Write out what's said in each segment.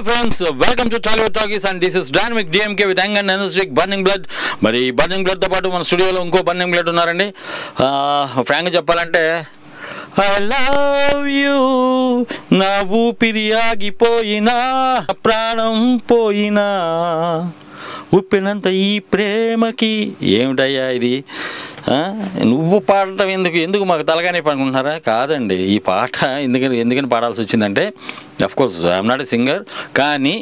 friends, welcome to Tollywood Talkies and this is Dynamic DMK with Anger and Energetic Burning Blood. మరి burning blood తో పాటు మన స్టూడియోలో ఇంకో బర్నింగ్ బ్లడ్ ఉన్నారండి. ఫ్రాంక్ చెప్పాలంటే ఐ లవ్ యూ, నా ఊపిరి ఆగిపోయినా ప్రాణం పోయినా ఉప్పినంత ఈ ప్రేమకి. ఏమిటయ్యా ఇది? నువ్వు పాడటం ఎందుకు మాకు తలగానే పడుకుంటున్నారా? కాదండి, ఈ పాట ఎందుకని పాడాల్సి వచ్చిందంటే, of course I'm not a singer, కానీ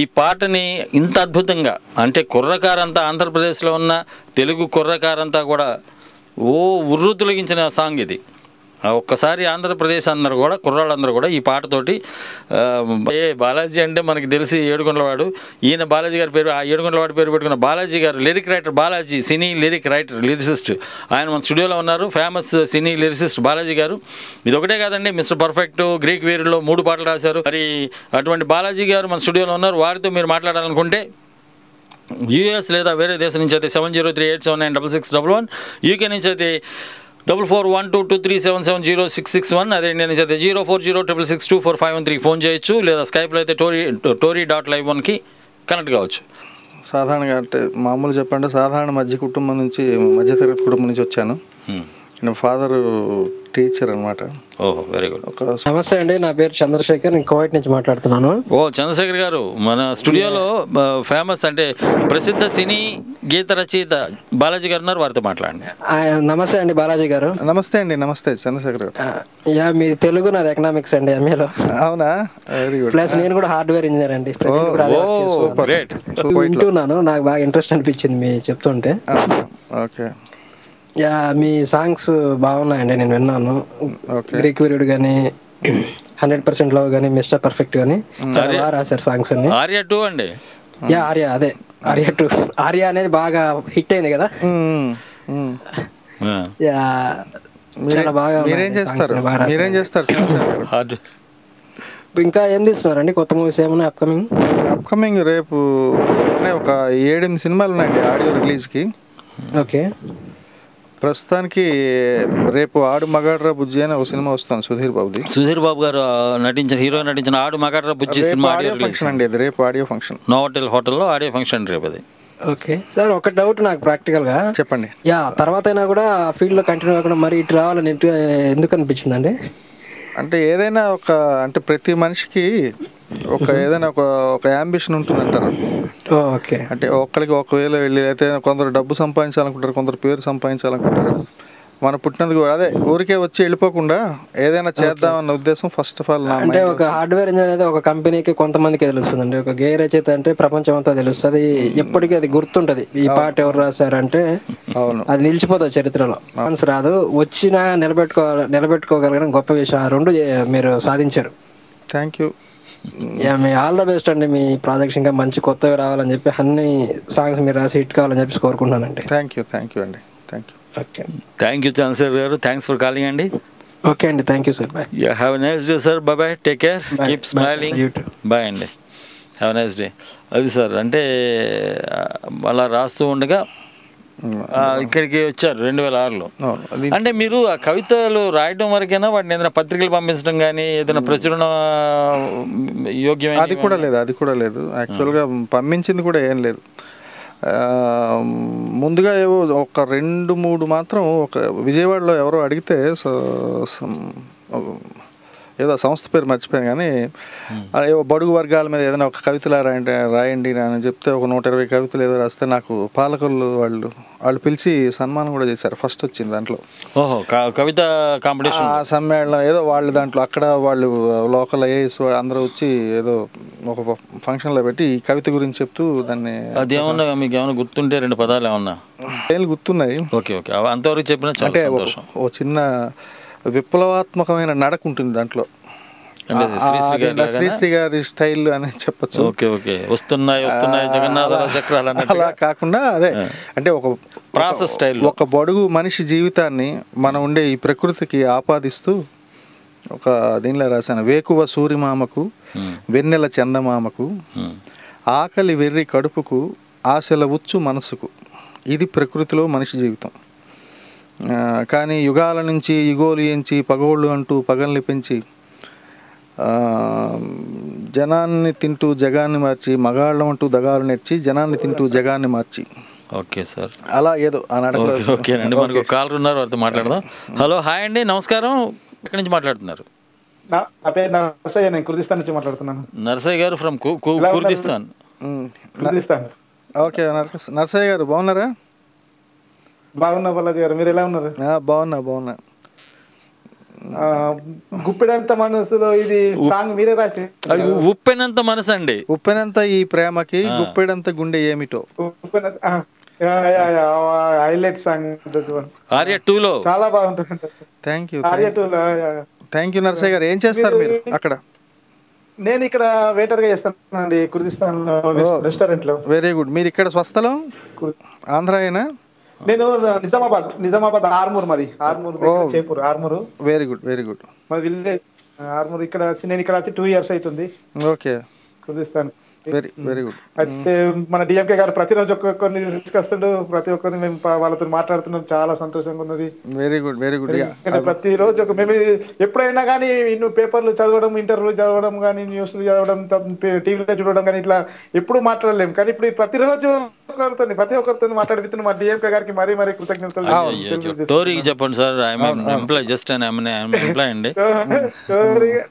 ఈ పాటని ఇంత అద్భుతంగా, అంటే కుర్రకారంతా ఆంధ్రప్రదేశ్లో ఉన్న తెలుగు కుర్రకారంతా కూడా ఉర్రు తొలగించిన సాంగ్ ఇది. ఒక్కసారి ఆంధ్రప్రదేశ్ అందరూ కూడా, కుర్రాళ్ళందరూ కూడా ఈ పాటతోటి, బాలాజీ అంటే మనకి తెలిసి ఏడుకొండలవాడు, ఈయన బాలాజీ గారి పేరు, ఆ ఏడుకొండలవాడి పేరు పెట్టుకున్న బాలాజీ గారు, లిరిక్ రైటర్ బాలాజీ, సినీ లిరిక్ రైటర్, లిరిసిస్ట్. ఆయన మన స్టూడియోలో ఉన్నారు, ఫేమస్ సినీ లిరిసిస్ట్ బాలాజీ గారు. ఇది ఒకటే కాదండి, మిస్టర్ పర్ఫెక్ట్, గ్రీక్ వీరులో 3 పాటలు రాశారు. మరి అటువంటి బాలాజీ గారు మన స్టూడియోలో ఉన్నారు. వారితో మీరు మాట్లాడాలనుకుంటే యూఎస్ లేదా వేరే దేశం నుంచి అయితే 7038799611, యూకే నుంచి అయితే 441223770661, అదే ఇండియా నుంచి అయితే 0406662451 ఫోన్ చేయొచ్చు, లేదా స్కైప్లో అయితే tory.live1కి కనెక్ట్ కావచ్చు. సాధారణంగా అంటే మామూలు చెప్పండి, సాధారణ మధ్యతరగతి కుటుంబం నుంచి వచ్చాను. నేను ఫాదర్ టీచర్ అనమాట. ఓహో, వెరీ గుడ్. నమస్తే అండి, నా పేరు చంద్రశేఖర్, నేను కోవైట్ నుంచి మాట్లాడుతున్నాను. చంద్రశేఖర్ గారు మన స్టూడియోలో ఫేమస్ అంటే ప్రసిద్ధ సినీ గీత రచయిత బాలాజీ గారు ఉన్నారు, వారితో మాట్లాడండి. నమస్తే అండి బాలాజీ గారు. నమస్తే అండి. నమస్తే చంద్రశేఖర్ గారు. మీ తెలుగు నాది ఎకనామిక్స్ అండి, ఎంఏలో. అవునా? Very good. ప్లస్ నేను కూడా హార్డ్వేర్ ఇంజనీర్ అండి. వింటున్నాను, నాకు బాగా ఇంట్రెస్ట్ అనిపించింది మీ చెప్తుంటే. ఓకే. మీ సాంగ్స్ బాగున్నాయండి, నేను విన్నాను. గ్రీక్ వీరుడు కానీ 100% లవ్ కానీ మిస్టర్ పర్ఫెక్ట్ కానీ చాలా బాగా రాశారు సాంగ్స్ అన్ని. ఆర్య 2 అండి. ఆర్య, అదే ఆర్య 2. ఆర్య అనేది బాగా హిట్ అయింది కదా. చాలా బాగా. మీరేం చేస్తారు? ఇంకా ఏం తీస్తున్నారండి? కొత్త మూవీస్ ఏమన్నా అప్కమింగ్ రేపు ఒక 7-8 సినిమాలు ఉన్నాయండి ఆడియో రిలీజ్కి. ఓకే. ప్రస్తుతానికి రేపు ఆడు మగాడ్రా బుజ్జి అని ఒక సినిమా వస్తుంది, సుధీర్ బాబు గారు హీరో నటించిన ఆడు మగాడ్రా బుజ్జి సినిమా ఆడియో ఫంక్షన్ అండి. అది రేపు ఆడియో ఫంక్షన్, నోవోటెల్ హోటల్లో ఆడియో ఫంక్షన్ రేపు. అది ఓకే సార్. ఒక డౌట్ నాకు ప్రాక్టికల్ గా చెప్పండి. తర్వాత అయినా కూడా ఫీల్డ్ లో కంటిన్యూ కాకుండా మరి ఇటు రావాలని ఎందుకు అనిపించిందండి? అంటే ఏదైనా అంటే ప్రతి మనిషికి ఏదైనా ఒక యాంబిషన్ ఉంటుంది అంటారు. ఓకే. అంటే ఒక్కరికి ఒకవేళ వెళ్ళి అయితే కొందరు డబ్బు సంపాదించాలనుకుంటారు, కొందరు పేరు సంపాదించాలనుకుంటారు. మన పుట్టినందుకు అదే ఊరికే వచ్చి వెళ్ళిపోకుండా ఏదైనా చేద్దామన్న ఉద్దేశం ఫస్ట్ ఆఫ్ ఆల్. అంటే ఒక హార్డ్వేర్ ఇంజనీర్ అనేది ఒక కంపెనీకి కొంతమందికి తెలుస్తుందండి, ఒక గేర్ రచయిత అంటే ప్రపంచం అంతా తెలుస్తుంది. ఎప్పటికీ అది గుర్తుంటది, ఈ పాట ఎవరు రాశారంటే అది నిలిచిపోతుంది చరిత్రలో. ఛాన్స్ రాదు, వచ్చినా నిలబెట్టుకోగలగడం గొప్ప విషయం. ఆ 2 మీరు సాధించారు. Thank you. Me all the best అండి. మీ ప్రాజెక్ట్స్ ఇంకా మంచి కొత్తవి రావాలని చెప్పి, అన్ని సాంగ్స్ మీరు రాసి హిట్ కావాలని చెప్పి కోరుకుంటున్నానండి. థ్యాంక్ యూ అండి. థ్యాంక్ యూ చంద్రశేఖర్ గారు. థ్యాంక్స్ ఫర్ కాలింగ్ అండి. ఓకే అండి, thank you sir. Bye. Have a nice day sir. Bye. Take care, keep smiling. Bye అండి, హ్యావ్ ఎ నైస్ డే. అది సార్, అంటే అలా రాస్తూ ఉండగా ఇక్కడికి వచ్చారు 2006లో. అంటే మీరు ఆ కవితలు రాయడం వరకైనా వాటిని ఏదైనా పత్రికలు పంపించడం కానీ ఏదైనా ప్రచురణ యోగ్యమైన? అది కూడా లేదు. యాక్చువల్గా పంపించింది కూడా ఏం లేదు. ముందుగా ఏవో ఒక 2-3 మాత్రం విజయవాడలో ఎవరో అడిగితే, ఏదో సంస్థ పేరు మర్చిపోయాను కానీ, ఏవో బడుగు వర్గాల మీద ఏదైనా ఒక కవితలు రాయండి అని చెప్తే ఒక 120 కవితలు ఏదో రాస్తే నాకు పాలకులు వాళ్ళు పిలిచి సన్మానం కూడా చేశారు. ఫస్ట్ వచ్చింది దాంట్లో. ఓహో, కవిత కాంపిటీషన్ ఆ సమ్మేళనం ఏదో వాళ్ళు దాంట్లో అక్కడ వాళ్ళు లోకల్ ఐఏఎస్ అందరూ వచ్చి ఏదో ఒక ఫంక్షన్లో పెట్టి ఈ కవిత గురించి చెప్తూ దాన్ని. అది ఏమన్నా మీకు ఏమైనా గుర్తుంటే 2 పదాలు ఏమన్నా గుర్తున్నాయి? ఓకే, అంతవరకు చెప్పిన అంటే ఓ చిన్న విప్లవాత్మకమైన నడక ఉంటుంది దాంట్లో. శ్రీశ్రీ గారి స్టైల్ అని చెప్పచ్చు. వస్తున్నాయి జగన్నాథ చక్రాలు అలా కాకుండా అదే అంటే ఒక ప్రాసెస్ స్టైల్, ఒక బడుగు మనిషి జీవితాన్ని మనం ఉండే ఈ ప్రకృతికి ఆపాదిస్తూ ఒక దీనిలో రాశాను. వేకువ సూర్యమామకు, వెన్నెల చందమామకు, ఆకలి వెర్రి కడుపుకు, ఆశల ఉచ్చు మనసుకు, ఇది ప్రకృతిలో మనిషి జీవితం. కానీ యుగాల నుంచి ఇగోలు ఎంచి పగోళ్ళు అంటూ పగల్ని పెంచి జనాన్ని తింటూ జగాన్ని మార్చి, మగాళ్ళం అంటూ దగాలు నెచ్చి జనాన్ని తింటూ జగాన్ని మార్చి. ఓకే సార్, అలా ఏదో ఆనాడు. ఓకేనండి. మనకు కాలర్ ఉన్నారు, వారితో మాట్లాడదాం. హలో, హాయ్ అండి, నమస్కారం. ఎక్కడి నుంచి మాట్లాడుతున్నారు? నా పేరు నరసయ్య, నేను కుర్దిస్తాన్ నుంచి మాట్లాడుతున్నాను. నరసయ్య గారు ఫ్రమ్ కుర్దిస్తాన్. ఓకే నరసయ్య గారు బాగున్నారా? బాగున్నా బాలాజీ గారు, మీరు ఎలా ఉన్నారు? బాగున్నా. గుప్పెడంత మనసులో ఇది సాంగ్ మీరే రాసి. ఉప్పెనంత మనసు అండి. ఉప్పెనంత ఈ ప్రేమకి గుప్పెడంత గుండె ఏమిటో. హైలైట్ సాంగ్ ఆర్య 2లో చాలా బాగుంటుంది. Thank you. ఆర్య 2లో థ్యాంక్ యూ నరసయ్య గారు. ఏం చేస్తారు మీరు అక్కడ? నేను ఇక్కడ వెయిటర్ గా చేస్తానండి, కుర్దిస్తాన్ రెస్టారెంట్ లో. Very good. మీరు ఇక్కడ స్వస్థలం ఆంధ్రాయేనా? నేను నిజామాబాద్ ఆర్మూర్, మాది ఆర్మూర్, చేపూర్ ఆర్మూర్. Very good. మా విలేజ్ ఆర్మూర్. ఇక్కడ వచ్చి నేను ఇక్కడ వచ్చి 2 years అవుతుంది. Okay, Kurdistan. Very good. అయితే మన డిఎంకే గారు ప్రతిరోజు ఒక్కొక్కరిని తీసుకొస్తుండు, ప్రతి ఒక్కరిని మేము వాళ్ళతో మాట్లాడుతున్నాం, చాలా సంతోషంగా ఉన్నది. Very good. ప్రతిరోజు మేము ఎప్పుడైనా కానీ పేపర్లు చదవడం, ఇంటర్వ్యూలు చదవడం కానీ, న్యూస్లు చదవడం, టీవీలో చూడడం కానీ ఇట్లా ఎప్పుడు మాట్లాడలేము. కానీ ఇప్పుడు ప్రతిరోజు ప్రతి ఒక్కరితో మాట్లాడిపిస్తున్న మా డిఎంకే గారికి మరీ కృతజ్ఞతలు. టోరీకి చెప్పండి సార్.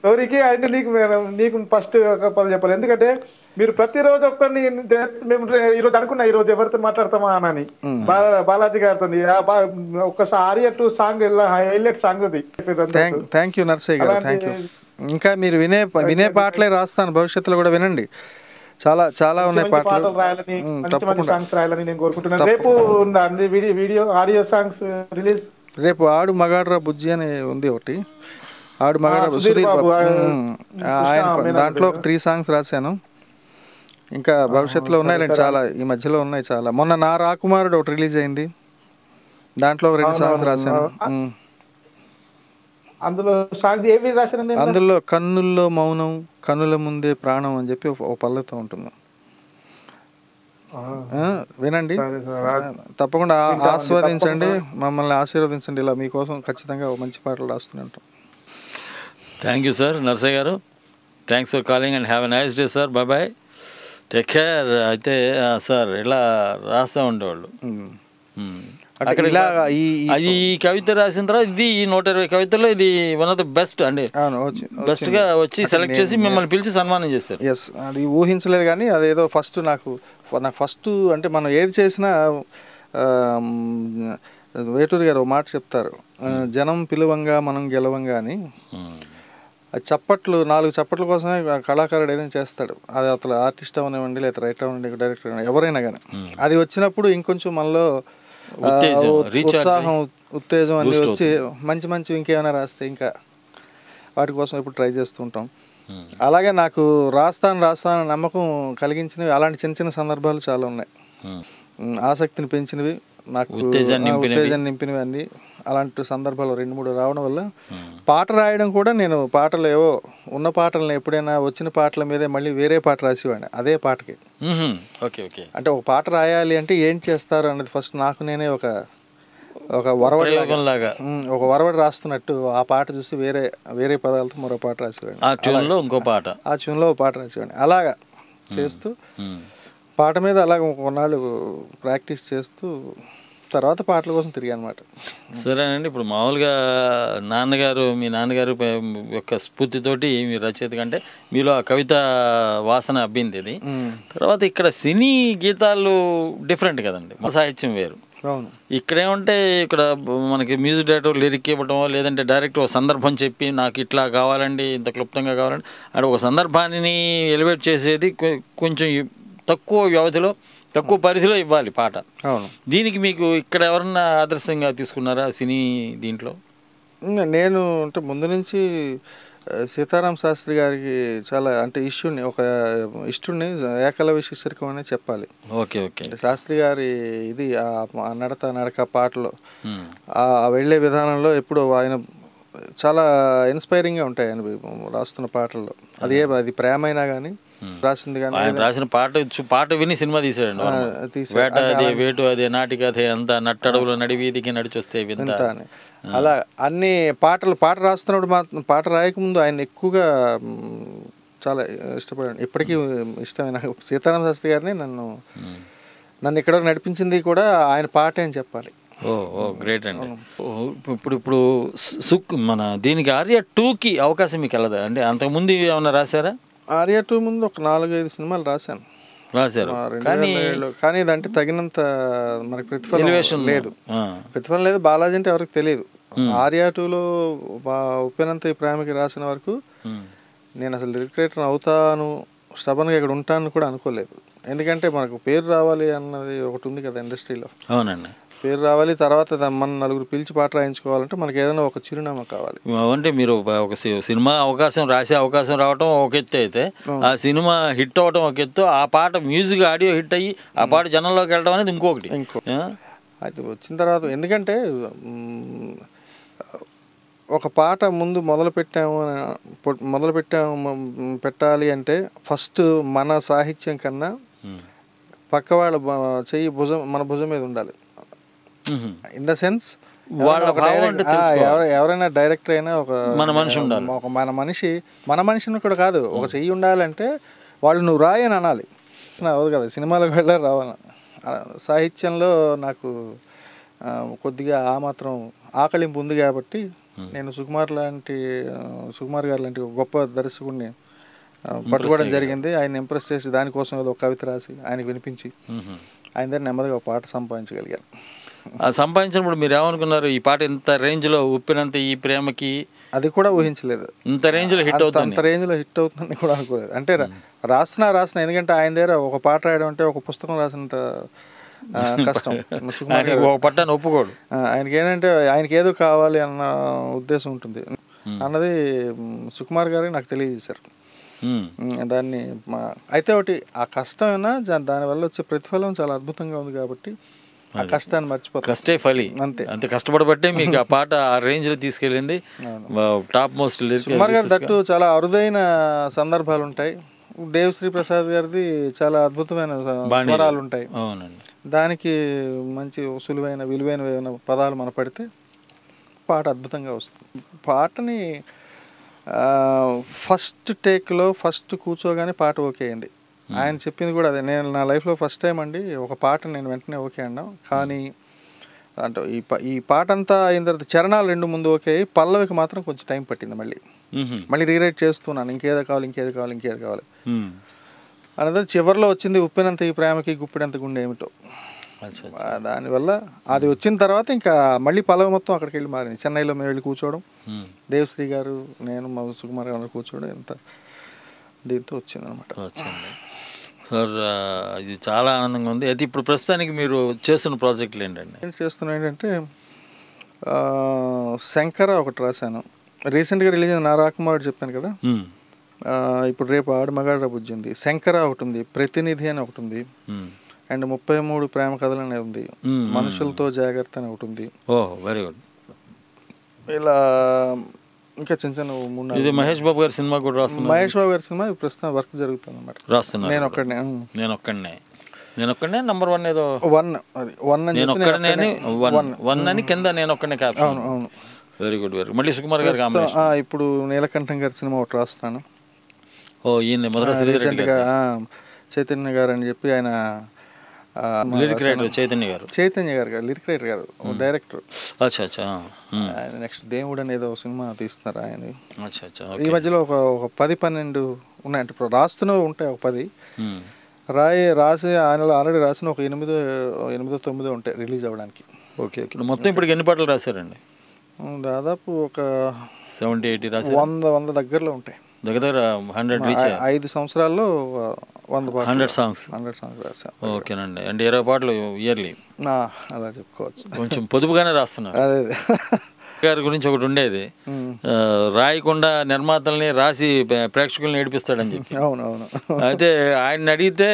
టోరీకి అంటే నీకు ఫస్ట్ ఒక పని చెప్పాలి. ఎందుకంటే మీరు ప్రతిరోజు ఒక్కరిని, మేము ఈరోజు అనుకున్నా ఈరోజు ఎవరితో మాట్లాడతామా అని బాలాజీ గారితో. ఒక్కసారి ఆర్య 2 సాంగ్ హైలైట్ సాంగ్ అది. థ్యాంక్ యూ నరసయ్య గారు, థ్యాంక్ యూ. ఇంకా మీరు వినే పాటలే రాస్తాను, భవిష్యత్తులో కూడా వినండి. చాలా ఉన్నాయి పాటలు. సాంగ్స్ రాయాలని నేను కోరుకుంటున్నాను. రేపు వీడియో ఆడియో సాంగ్స్ రిలీజ్. రేపు ఆడు మగాడ్రా బుజ్జి అని ఉంది ఒకటి, ఆడు మగాడ్రా సుధీర్ బాబు, ఆయన దాంట్లో 3 songs రాశాను. ఇంకా భవిష్యత్తులో ఉన్నాయిలేండి చాలా, ఈ మధ్యలో ఉన్నాయి చాలా. మొన్న నా రాకుమారుడు ఒకటి రిలీజ్ అయింది, దాంట్లో 2 songs రాశాను. అందులో కన్నుల్లో మౌనం, కన్నుల ముందే ప్రాణం అని చెప్పి ఒక పల్లెతో ఉంటుంది. వినండి, తప్పకుండా ఆస్వాదించండి, మమ్మల్ని ఆశీర్వదించండి. ఇలా మీకోసం ఖచ్చితంగా మంచి పాటలు రాస్తూనే ఉంటాం. థ్యాంక్ యూ సార్ నరసయ్య గారు. Thanks for calling and have a nice day sir. Bye, take care. అయితే సార్ ఇలా రాస్తూ ఉండేవాళ్ళు. అక్కడ అది కవిత రాసిన తర్వాత ఇది 120 కవితల్లో ఇది వన్ ఆఫ్ ద బెస్ట్ అండి. బెస్ట్ గా వచ్చి సెలెక్ట్ చేసి మిమ్మల్ని పిలిచి సన్మానం చేశారు. ఎస్, అది ఊహించలేదు కానీ అదేదో నాకు ఫస్ట్ అంటే మనం ఏది చేసినా వేటూరి గారు మాట చెప్తారు, జనం పిలువంగా మనం గెలవంగా అని. అది చప్పట్లు, 4 చప్పట్ల కోసమే కళాకారుడు ఏదైనా చేస్తాడు. అది అసలు ఆర్టిస్ట్ అవనివ్వండి, లేదా రైటర్ అవ్వండి, డైరెక్టర్ అవ్వండి, ఎవరైనా కానీ అది వచ్చినప్పుడు ఇంకొంచెం మనలో ఉత్సాహం, ఉత్తేజం అన్ని వచ్చి మంచి ఇంకేమైనా రాస్తే ఇంకా వాటి కోసం ఇప్పుడు ట్రై చేస్తుంటాం. అలాగే నాకు రాస్తాను నమ్మకం కలిగించినవి అలాంటి చిన్న సందర్భాలు చాలా ఉన్నాయి. ఆసక్తిని పెంచినవి, నాకు ఉత్తేజాన్ని నింపినవి అన్ని అలాంటి సందర్భాలు 2-3 రావడం వల్ల పాట రాయడం కూడా, నేను పాటలు ఏవో ఉన్న పాటలను ఎప్పుడైనా వచ్చిన పాటల మీదే మళ్ళీ వేరే పాట రాసేవాడిని అదే పాటకి. అంటే ఒక పాట రాయాలి అంటే ఏం చేస్తారు అన్నది ఫస్ట్ నాకు నేనే ఒక వరవడి రాస్తున్నట్టు ఆ పాట చూసి వేరే పదాలతో మరో పాట రాసేవాడిని, ఆ ట్యూన్లో ఒక పాట రాసేవాడిని. అలాగా చేస్తూ పాట మీద అలాగ కొన్నాళ్ళు ప్రాక్టీస్ చేస్తూ తర్వాత పాటల కోసం తిరిగా అనమాట. సరేనండి, ఇప్పుడు మామూలుగా మీ నాన్నగారు యొక్క స్ఫూర్తితోటి మీ రచయిత కంటే మీలో ఆ కవిత వాసన అబ్బింది. ఇది తర్వాత ఇక్కడ సినీ గీతాలు డిఫరెంట్ కదండి, సాహిత్యం వేరు. ఇక్కడేమంటే ఇక్కడ మనకి మ్యూజిక్ డైరెక్టర్ లిరిక్ ఇవ్వటం, లేదంటే డైరెక్ట్ ఒక సందర్భం చెప్పి నాకు ఇట్లా కావాలండి, ఇంత క్లుప్తంగా కావాలండి అంటే ఒక సందర్భాన్ని ఎలివేట్ చేసేది కొంచెం తక్కువ వ్యవధిలో, తక్కువ పరిధిలో ఇవ్వాలి పాట. దీనికి మీకు ఇక్కడ ఎవరన్నా ఆదర్శంగా తీసుకున్నారా సినీ దీంట్లో? నేను అంటే ముందు నుంచి సీతారాం శాస్త్రి గారికి చాలా అంటే ఇష్టుని ఏకలవ్య శీర్షికం అనే చెప్పాలి. శాస్త్రి గారి ఇది ఆ నడక పాటలో ఆ వెళ్ళే విధానంలో ఎప్పుడు ఆయన చాలా ఇన్స్పైరింగ్గా ఉంటాయి ఆయన రాస్తున్న పాటల్లో. అది ప్రేమైనా కానీ రాసింది కానీ రాసిన పాట విని సినిమా తీసాడు. వేటు అదే నాటిక అదే అంత నట్టడవులు నడివీధికి నడిచొస్తే వింత అని అలా అన్ని పాట రాస్తున్నప్పుడు పాట రాయకముందు ఆయన ఎక్కువగా చాలా ఇష్టపడాను, ఇప్పటికీ ఇష్టమైన సీతారామ శాస్త్రి గారిని నన్ను ఇక్కడ నడిపించింది కూడా ఆయన పాటే అని చెప్పాలి. ఓ గ్రేట్ అండి. ఇప్పుడు మన దీనికి ఆర్య 2కి అవకాశం మీకు వెళ్ళదా అంటే? అంతకుముందు ఏమన్నా రాశారా? ఆర్య 2 ముందు ఒక 4-5 సినిమాలు రాశారు. కానీ ఇదంటే తగినంత మనకి ప్రతిఫలం లేదు. ప్రతిఫలం లేదు. బాలాజీ అంటే ఎవరికి తెలియదు. ఆర్య 2లో ఉప్పెనంత ఈ ప్రేమకి రాసిన వరకు నేను అసలు లిరిక్ రైటర్ అవుతాను, స్టబన్గా ఇక్కడ ఉంటాను కూడా అనుకోలేదు. ఎందుకంటే మనకు పేరు రావాలి అన్నది ఒకటి ఉంది కదా ఇండస్ట్రీలో. అవునండి, పేరు రావాలి, తర్వాత మన నలుగురు పిలిచి పాట రాయించుకోవాలంటే మనకి ఏదైనా ఒక చిరునామా కావాలి. అంటే మీరు ఒక సినిమా అవకాశం రాసే అవకాశం రావటం ఒక ఎత్తు అయితే, ఆ సినిమా హిట్ అవటం ఒక ఎత్తు, ఆ పాట మ్యూజిక్ ఆడియో హిట్ అయ్యి ఆ పాట జనంలోకి వెళ్ళడం అనేది ఇంకొకటి. అది వచ్చిన తర్వాత ఎందుకంటే ఒక పాట ముందు పెట్టాలి అంటే ఫస్ట్ మన సాహిత్యం కన్నా పక్క వాళ్ళ చెయ్యి మన భుజం మీద ఉండాలి. ఇన్ ద సెన్స్ ఎవరైనా డైరెక్టర్ అయినా ఒక మన మనిషిని కూడా కాదు, ఒక చెయ్యి ఉండాలంటే వాళ్ళు నువ్వు రాయి అని అనాలి. అవదు కదా సినిమాలకు వెళ్ళారు రావాలి. సాహిత్యంలో నాకు కొద్దిగా ఆ మాత్రం ఆకలింపు ఉంది కాబట్టి నేను సుకుమార్ గారు లాంటి గొప్ప దర్శకుడిని పట్టుకోవడం జరిగింది. ఆయన ఇంప్రెస్ చేసి దానికోసం ఏదో ఒక కవిత రాసి ఆయనకు వినిపించి ఆయన దగ్గర నెమ్మదిగా ఒక పాట సంపాదించగలిగాను. సంపాదించినప్పుడు మీరు ఏమనుకున్నారు? ఈ పాట ఇంత రేంజ్లో ఉప్పినంత ఈ ప్రేమకి అది కూడా ఊహించలేదు. ఇంత రేంజ్లో హిట్ అవుతుందని కూడా అనుకోలేదు. అంటే రాసిన ఎందుకంటే ఆయన దగ్గర ఒక పాట రాయడం అంటే ఒక పుస్తకం రాసినంత కష్టం. పట్టాను ఒప్పుకోడు. ఆయనకి ఏంటంటే ఆయనకి ఏదో కావాలి అన్న ఉద్దేశం ఉంటుంది అన్నది సుకుమార్ గారు నాకు తెలియజేశారు. దాన్ని అయితే ఒకటి ఆ కష్టమైనా దానివల్ల వచ్చే ప్రతిఫలం చాలా అద్భుతంగా ఉంది కాబట్టి ఆ కష్టాన్ని మర్చిపోతాం. కష్టే ఫలి అంతే కష్టపడబట్టే మీకు ఆ పాట ఆ రేంజ్ లో తీసుకెళ్ళింది. టాప్ మోస్ట్ సుకుమార్ గారి తట్టు చాలా అరుదైన సందర్భాలు ఉంటాయి. దేవశ్రీ ప్రసాద్ గారిది చాలా అద్భుతమైన స్వరాలు ఉంటాయి. దానికి మంచి సులువైన విలువైన పదాలు మన పడితే పాట అద్భుతంగా వస్తుంది. పాటని ఫస్ట్ టేక్లో ఫస్ట్ కూర్చోగానే పాట ఓకే అయింది. ఆయన చెప్పింది కూడా అదే. నేను నా లైఫ్లో ఫస్ట్ టైం అండి ఒక పాట నేను వెంటనే ఓకే అన్నాం. కానీ అంటే ఈ పాట అంతా అయిన తర్వాత చరణాలు 2 ముందు ఓకే అయ్యి పల్లవికి మాత్రం కొంచెం టైం పట్టింది. మళ్ళీ రీరైట్ చేస్తున్నాను, ఇంకేదో కావాలి అనేది. చివరిలో వచ్చింది ఉప్పినంత ఈ ప్రేమకి గుప్పినంత గుండె ఏమిటో. దానివల్ల అది వచ్చిన తర్వాత ఇంకా మళ్ళీ పల్లవి మొత్తం అక్కడికి వెళ్ళి మారింది. చెన్నైలో మేము వెళ్ళి కూర్చోవడం, దేవశ్రీ గారు నేను మా సుకుమార్ గారు కూర్చోవడం, ఎంత దీంతో వచ్చింది అనమాట. సార్ ఇది చాలా ఆనందంగా ఉంది. అయితే ఇప్పుడు ప్రస్తుతానికి మీరు చేస్తున్న ప్రాజెక్టులు ఏంటండి? నేను చేస్తున్నా ఏంటంటే శంకర ఒకటి రాశాను, రీసెంట్గా రిలీజ్ అయిన నా రాకుమారుడు చెప్పాను కదా. ఇప్పుడు రేపు ఆడు మగాడు బుజ్జి ఉంది. శంకర ఒకటి ఉంది, ప్రతినిధి అని ఒకటి ఉంది, అండ్ 33 ప్రేమ కథలు అనేది ఉంది, మనుషులతో జాగ్రత్త అని ఒకటి ఉంది. Very good. ఇలా ఇంకా చిన్న చిన్న మహేష్ బాబు గారి సినిమా కూడా రాస్తున్నా. మహేష్ బాబు గారి సినిమా ప్రస్తుతం వర్క్ జరుగుతుంది అన్నమాట. రాస్తున్నా నేను ఒక్కడనే నంబర్ 1 ఏదో 1 అని కింద నేను ఒక్కడనే క్యాప్షన్. అవును వెరీ గుడ్. మళ్ళీ సుకుమార్ గారు ఇప్పుడు నీలకంఠం గారి సినిమా ఒకటి రాస్తాను. ఈయన మొదటి చైతన్య గారు అని చెప్పి ఆయన లిరిక్ రైటర్. చైతన్య గారు కాదు, లిరిక్ రైటర్ కాదు, డైరెక్టర్. ఆయన నెక్స్ట్ దేవుడు అనేది ఒక సినిమా తీస్తున్నారు ఆయన. ఈ మధ్యలో ఒక 10-12 ఉన్నాయంటే ఇప్పుడు రాస్తూనే ఉంటాయి. ఒక 10 రాసి ఆయనలో ఆల్రెడీ రాసిన ఒక 8-9 ఉంటాయి రిలీజ్ అవ్వడానికి. ఓకే. మొత్తం ఇప్పుడు ఎన్ని పాటలు రాశారండి? దాదాపు ఒక 70-80 రాశారు. 100 దగ్గరలో ఉంటాయి. దగ్గర 100 రీచ్. 5 సంవత్సరాల్లో 100 సాంగ్స్ రాశాను. ఓకేనండి. అంటే 20 పాటలు ఇయర్లీ అలా చెప్పుకోవచ్చు. కొంచెం పొదుపుగానే రాస్తున్నారు. అదే గారి గురించి ఒకటి ఉండేది, రాయకుండా నిర్మాతల్ని రాసి ప్రేక్షకుల్ని ఏడిపిస్తాడని చెప్పి. అవునవును. అయితే ఆయన్ని అడిగితే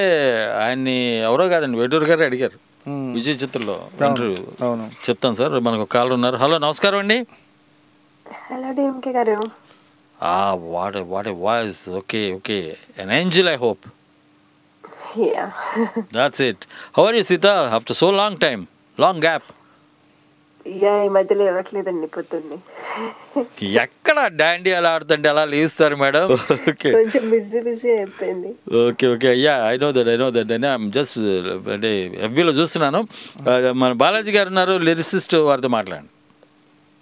ఆయన్ని ఎవరో కాదండి వేటూరు గారు అడిగారు విజయ్ చిత్రలో ఇంటర్వ్యూ. చెప్తాను సార్, మనకు కాల్ ఉన్నారు. హలో, నమస్కారం అండి. హలో డిఎంకే గారు. What a voice. Okay. An angel, I hope. Yeah. That's it. How are you, Sita? After so long time, long gap. ఈ మధ్యలో ఇవ్వట్లేదండి పొద్దున్నే. ఎక్కడ డాండీ అలా ఆడుతుంటే అలా లేస్తారు మేడం? ఓకే కొంచెం బిజీ అయిపోయింది. Okay okay yeah I know that అని ఐఎమ్ జస్ట్ అంటే ఎఫ్బీలో చూస్తున్నాను. మన బాలాజీ గారు ఉన్నారు, లిరిసిస్ట్, వారితో మాట్లాడండి.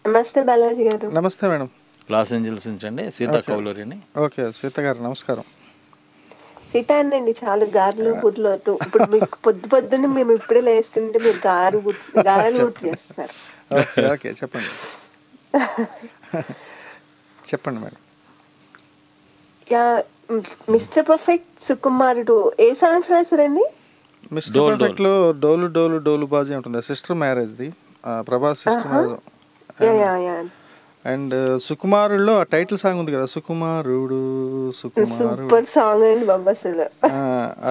నమస్తే బాలాజీ గారు. నమస్తే మేడం. లాస్ ఏంజల్స్ నుంచి అండి, సీతా కౌలూరి అని. ఓకే సీత గారు నమస్కారం. సీత అండి చాలు గారెలు గుడ్లు వద్దు. ఇప్పుడు మీకు పొద్దున్నే మేము ఇప్పుడే లేస్తుంటే మీరు గారెలు గుర్తు చేస్తున్నారు. ఓకే ఓకే చెప్పండి చెప్పండి మేడం. మిస్టర్ పర్ఫెక్ట్, సుకుమారుడు ఏ సాంగ్స్ రాశారండి? మిస్టర్ పర్ఫెక్ట్ లో డోలు డోలు డోలు బాజీ ఉంటుంది, సిస్టర్ మ్యారేజ్ ది, ప్రభాస్ సిస్టర్ మ్యారేజ్. అండ్ సుకుమారుడులో ఆ టైటిల్ సాంగ్ ఉంది కదా, సుకుమారుడు సూపర్ సాంగ్ అండి బాబా అసలు.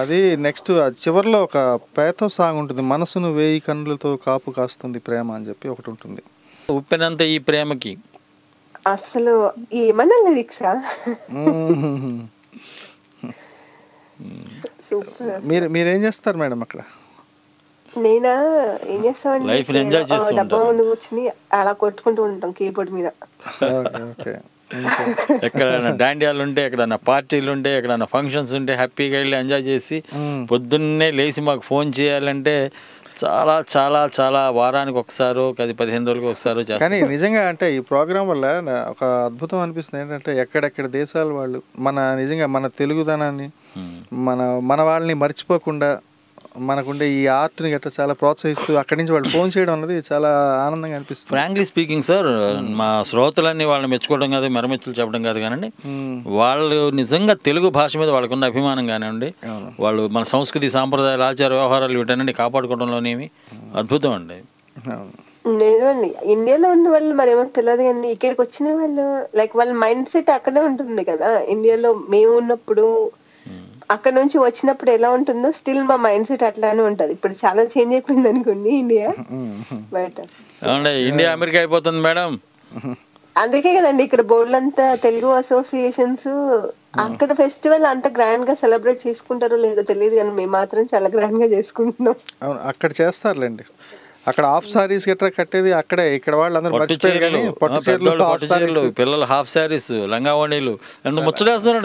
అది నెక్స్ట్ చివరిలో ఒక పేతో సాంగ్ ఉంటుంది, మనసును వేయి కన్నులతో కాపు కాస్తుంది ప్రేమ అని చెప్పి ఒకటి ఉంటుంది. ఉప్పెనంత ఈ ప్రేమకి అసలు ఏమన్నా లిరిక్సా? సూపర్. మీరేం చేస్తారు మేడం అక్కడ? నేనా ఏం చేస్తామండి, లైఫ్ ని ఎంజాయ్ చేస్తూ డబ్బా ముందు కూర్చుని అలా కొట్టుకుంటూ ఉంటాం కీబోర్డ్ మీద. ఎక్కడైనా డాండియాలు ఉంటే, ఎక్కడైనా పార్టీలు ఉంటే, ఎక్కడైనా ఫంక్షన్స్ ఉంటే హ్యాపీగా వెళ్ళి ఎంజాయ్ చేసి పొద్దున్నే లేచి మాకు ఫోన్ చేయాలంటే చాలా చాలా చాలా వారానికి ఒకసారి 15 రోజులకు ఒకసారి చేస్తాం. కానీ నిజంగా అంటే ఈ ప్రోగ్రామ్ వల్ల ఒక అద్భుతం అనిపిస్తుంది ఏంటంటే, ఎక్కడెక్కడ దేశాల వాళ్ళు నిజంగా మన తెలుగుదనాన్ని మన వాళ్ళని మర్చిపోకుండా మనకుండే ఈ ఆర్ట్ని గట్రా చాలా ప్రోత్సహిస్తూ అక్కడి నుంచి వాళ్ళు ఫోన్ చేయడం అన్నది చాలా ఆనందంగా అనిపిస్తుంది. ఫ్రాంక్లీ స్పీకింగ్ సార్, మా శ్రోతలన్నీ వాళ్ళని మెచ్చుకోవడం కాదు, మెరమెచ్చులు చెప్పడం కాదు కానండి, వాళ్ళు నిజంగా తెలుగు భాష మీద వాళ్ళకున్న అభిమానం కానివ్వండి, వాళ్ళు మన సంస్కృతి సాంప్రదాయాలు ఆచార వ్యవహారాలు వీటన్నీ కాపాడుకోవడంలోనేమి అద్భుతం అండి. లేదండి, ఇండియాలో ఉన్న వాళ్ళు మరేమో తెలియదు కానీ ఇక్కడికి వచ్చిన వాళ్ళు లైక్ వాళ్ళ మైండ్ సెట్ అక్కడే ఉంటుంది కదా. ఇండియాలో మేము ఉన్నప్పుడు అక్కడ నుంచి వచ్చినప్పుడు ఎలా ఉంటుందో స్టిల్ మా మైండ్ సెట్ అట్లానే ఉంటది. ఇప్పుడు చాలా చేంజ్ అయిపోయింది అనుకోండి ఇండియా. బట్ ఇండియా అమెరికా అయిపోతుంది మేడం. అందుకే కదండి ఇక్కడ బోర్డులంతా తెలుగు అసోసియేషన్స్ అక్కడ ఫెస్టివల్ అంత గ్రాండ్ గా సెలబ్రేట్ చేసుకుంటారో లేదో తెలియదు కానీ మేము మాత్రం చాలా గ్రాండ్ గా చేసుకుంటున్నాం. అవును అక్కడ చేస్తారులేండి, అక్కడ హాఫ్ సారీస్ గట్రా కట్టేది అక్కడే. ఇక్కడ వాళ్ళందరూ మర్చిపోయారు కానీ పట్టు చీరలు, పిల్లలు హాఫ్ సారీస్, లంగావణీలు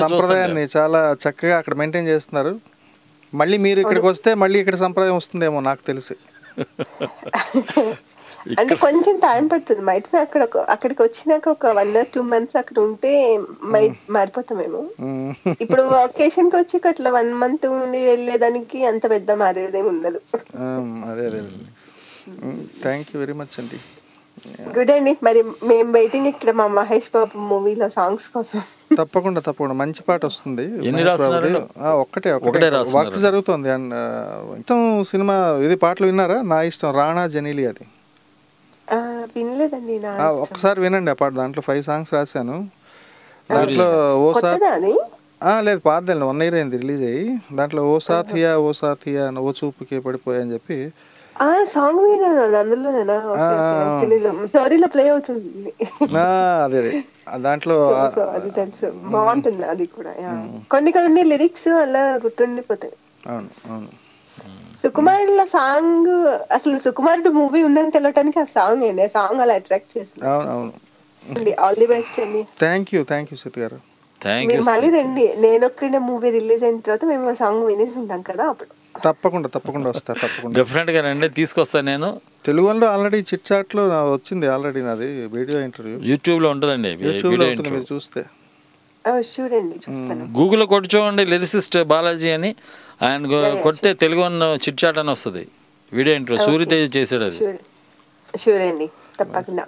సంప్రదాయాన్ని చాలా చక్కగా అక్కడ మెయింటైన్ చేస్తున్నారు. మళ్ళీ మీరు ఇక్కడికి వస్తే మళ్ళీ ఇక్కడ సంప్రదాయం వస్తుందేమో నాకు తెలిసి. అంటే కొంచెం టైం పడుతుంది. మైట్ అక్కడికి వచ్చినాక ఒక 1 or 2 months అక్కడ ఉంటే మారిపోతామేమో. ఇప్పుడు ఒకేషన్ కి వచ్చి అట్లా 1 month ఉండి వెళ్ళేదానికి అంత పెద్ద మారేదేమి ఉండదు. అదే అదే థ్యాంక్ యూ వెరీ మచ్ అండి. గుడ్ అండి. మరి మేము వెయిటింగ్ ఇక్కడ మా మహేష్ బాబు మూవీలో సాంగ్స్ కోసం. తప్పకుండా తప్పకుండా మంచి పాట వస్తుంది. ఒక్కటే వర్క్ జరుగుతుంది. అండ్ ఇష్టం సినిమా ఇది పాటలు విన్నారా? నా ఇష్టం రాణా జనీలి అది వినలేదండి. ఒకసారి వినండి ఆ పాట. దాంట్లో 5 songs రాశాను. దాంట్లో లేదు పాతదండి, 1 year అయింది రిలీజ్ అయ్యి. దాంట్లో ఓ సాథియా ఓ చూపుకే పడిపోయా అని చెప్పి సాంగ్ అందులోనేనా? స్టోరీలో ప్లే అవుతుంది. అదే దాంట్లో అది తెలుసు, బాగుంటుంది అది కూడా. కొన్ని లిరిక్స్ అలా గుర్తుండిపోతాయి. అవును అవును. సుకుమారుడులో సాంగ్ అసలు సుకుమారుడు మూవీ ఉందని తెలవటానికి ఆ సాంగ్ అండి. ఆ సాంగ్ అలా అట్రాక్ట్ చేస్తుంది. అవును అవును. ఆల్ ది బెస్ట్ అండి. థ్యాంక్ యూ సీత గారు. మీరు మళ్ళీ రండి. నేను ఒక్కడే మూవీ రిలీజ్ అయిన తర్వాత మేము ఆ సాంగ్ వినేసి ఉంటాం కదా, అప్పుడు తప్పకుండా వస్తా. తప్పకుండా డెఫినెట్ గా రండి, తీసుకొస్తాను. నేను తెలుగులో ఆల్రెడీ చిట్ చాట్ లో వచ్చింది ఆల్రెడీ నాది వీడియో ఇంటర్వ్యూ. యూట్యూబ్ లో ఉంటుందండి, మీరు చూస్తే చూడండి, చూస్తాను. గూగుల్లో కొట్టి చూడండి లిరిసిస్ట్ బాలాజీ అని, ఆయన కొడితే తెలుగు చిట్ చాట్ అని వస్తుంది. వీడియో ఇంటర్వ్యూ సూర్యతేజ్ చేసాడు అది. షూర్ అండి, తప్పకుండా.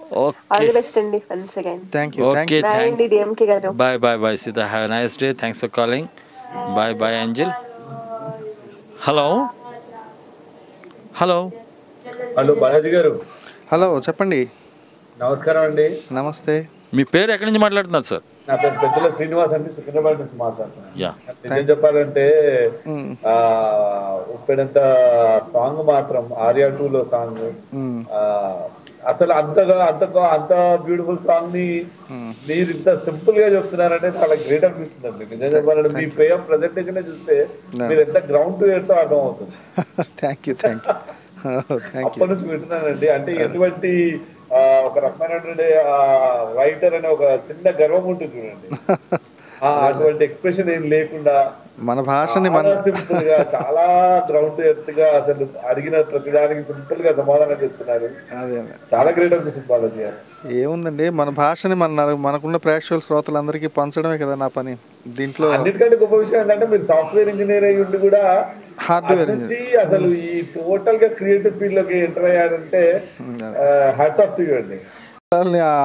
ఆల్ ది బెస్ట్ అండి once again. Thank you. Okay, by అండి డిఎంకే గారు. By Sita. Have a nice day. Thanks for calling. By Angel. Hello Balaji గారు. హలో చెప్పండి. నమస్కారం అండి. నమస్తే. మీ పేరు ఎక్కడి నుంచి మాట్లాడుతున్నారు సార్? నా పేరు పెద్దల శ్రీనివాస్ అండి, సికింద్రాబాద్ నుంచి మాట్లాడుతున్నాను. నిజం చెప్పాలంటే ఉప్పెడంత సాంగ్ మాత్రం ఆర్యా 2లో సాంగ్ అసలు అంత బ్యూటిఫుల్ సాంగ్ ని మీరు ఇంత సింపుల్ గా చెప్తున్నారంటే చాలా గ్రేట్ అనిపిస్తుంది అండి. నిజం చెప్పాలంటే మీ ప్రేమ ప్రజెంటేషన్ చూస్తే మీరు ఎంత గ్రౌండ్ టు ఎయిర్ తో అర్థం అవుతుంది. Thank you. అప్పటి నుంచి వింటున్నానండి. అంటే ఎటువంటి ఒక రకమైనటువంటి రైటర్ అనే ఒక చిన్న గర్వం ఉంటుంది చూడండి. అటువంటి ఎక్స్ప్రెషన్ ఏం లేకుండా మన భాషని సింపుల్ గా చాలా గ్రౌండ్ ఎర్త్ గా అసలు అడిగిన ప్రతిదానికి సింపుల్ గా సమాధానం చెప్తున్నారు. చాలా గ్రేట్ అనిపిస్తుంది బాలాజీ గారు. ఏముందండి, మన భాషని మనకున్న ప్రేక్షకుల శ్రోతలందరికీ పంచడమే కదా నా పని. దీంట్లో అన్నిటికంటే గొప్ప విషయం ఏంటంటే మీరు సాఫ్ట్వేర్ ఇంజనీర్ అయ్యి ఉండి కూడా హార్డ్వేర్ నుంచి అసలు ఈ టోటల్ గా క్రియేటివ్ ఫీల్డ్ లోకి ఎంటర్ అయ్యారంటే హ్యాట్స్ ఆఫ్ టు యు అండి.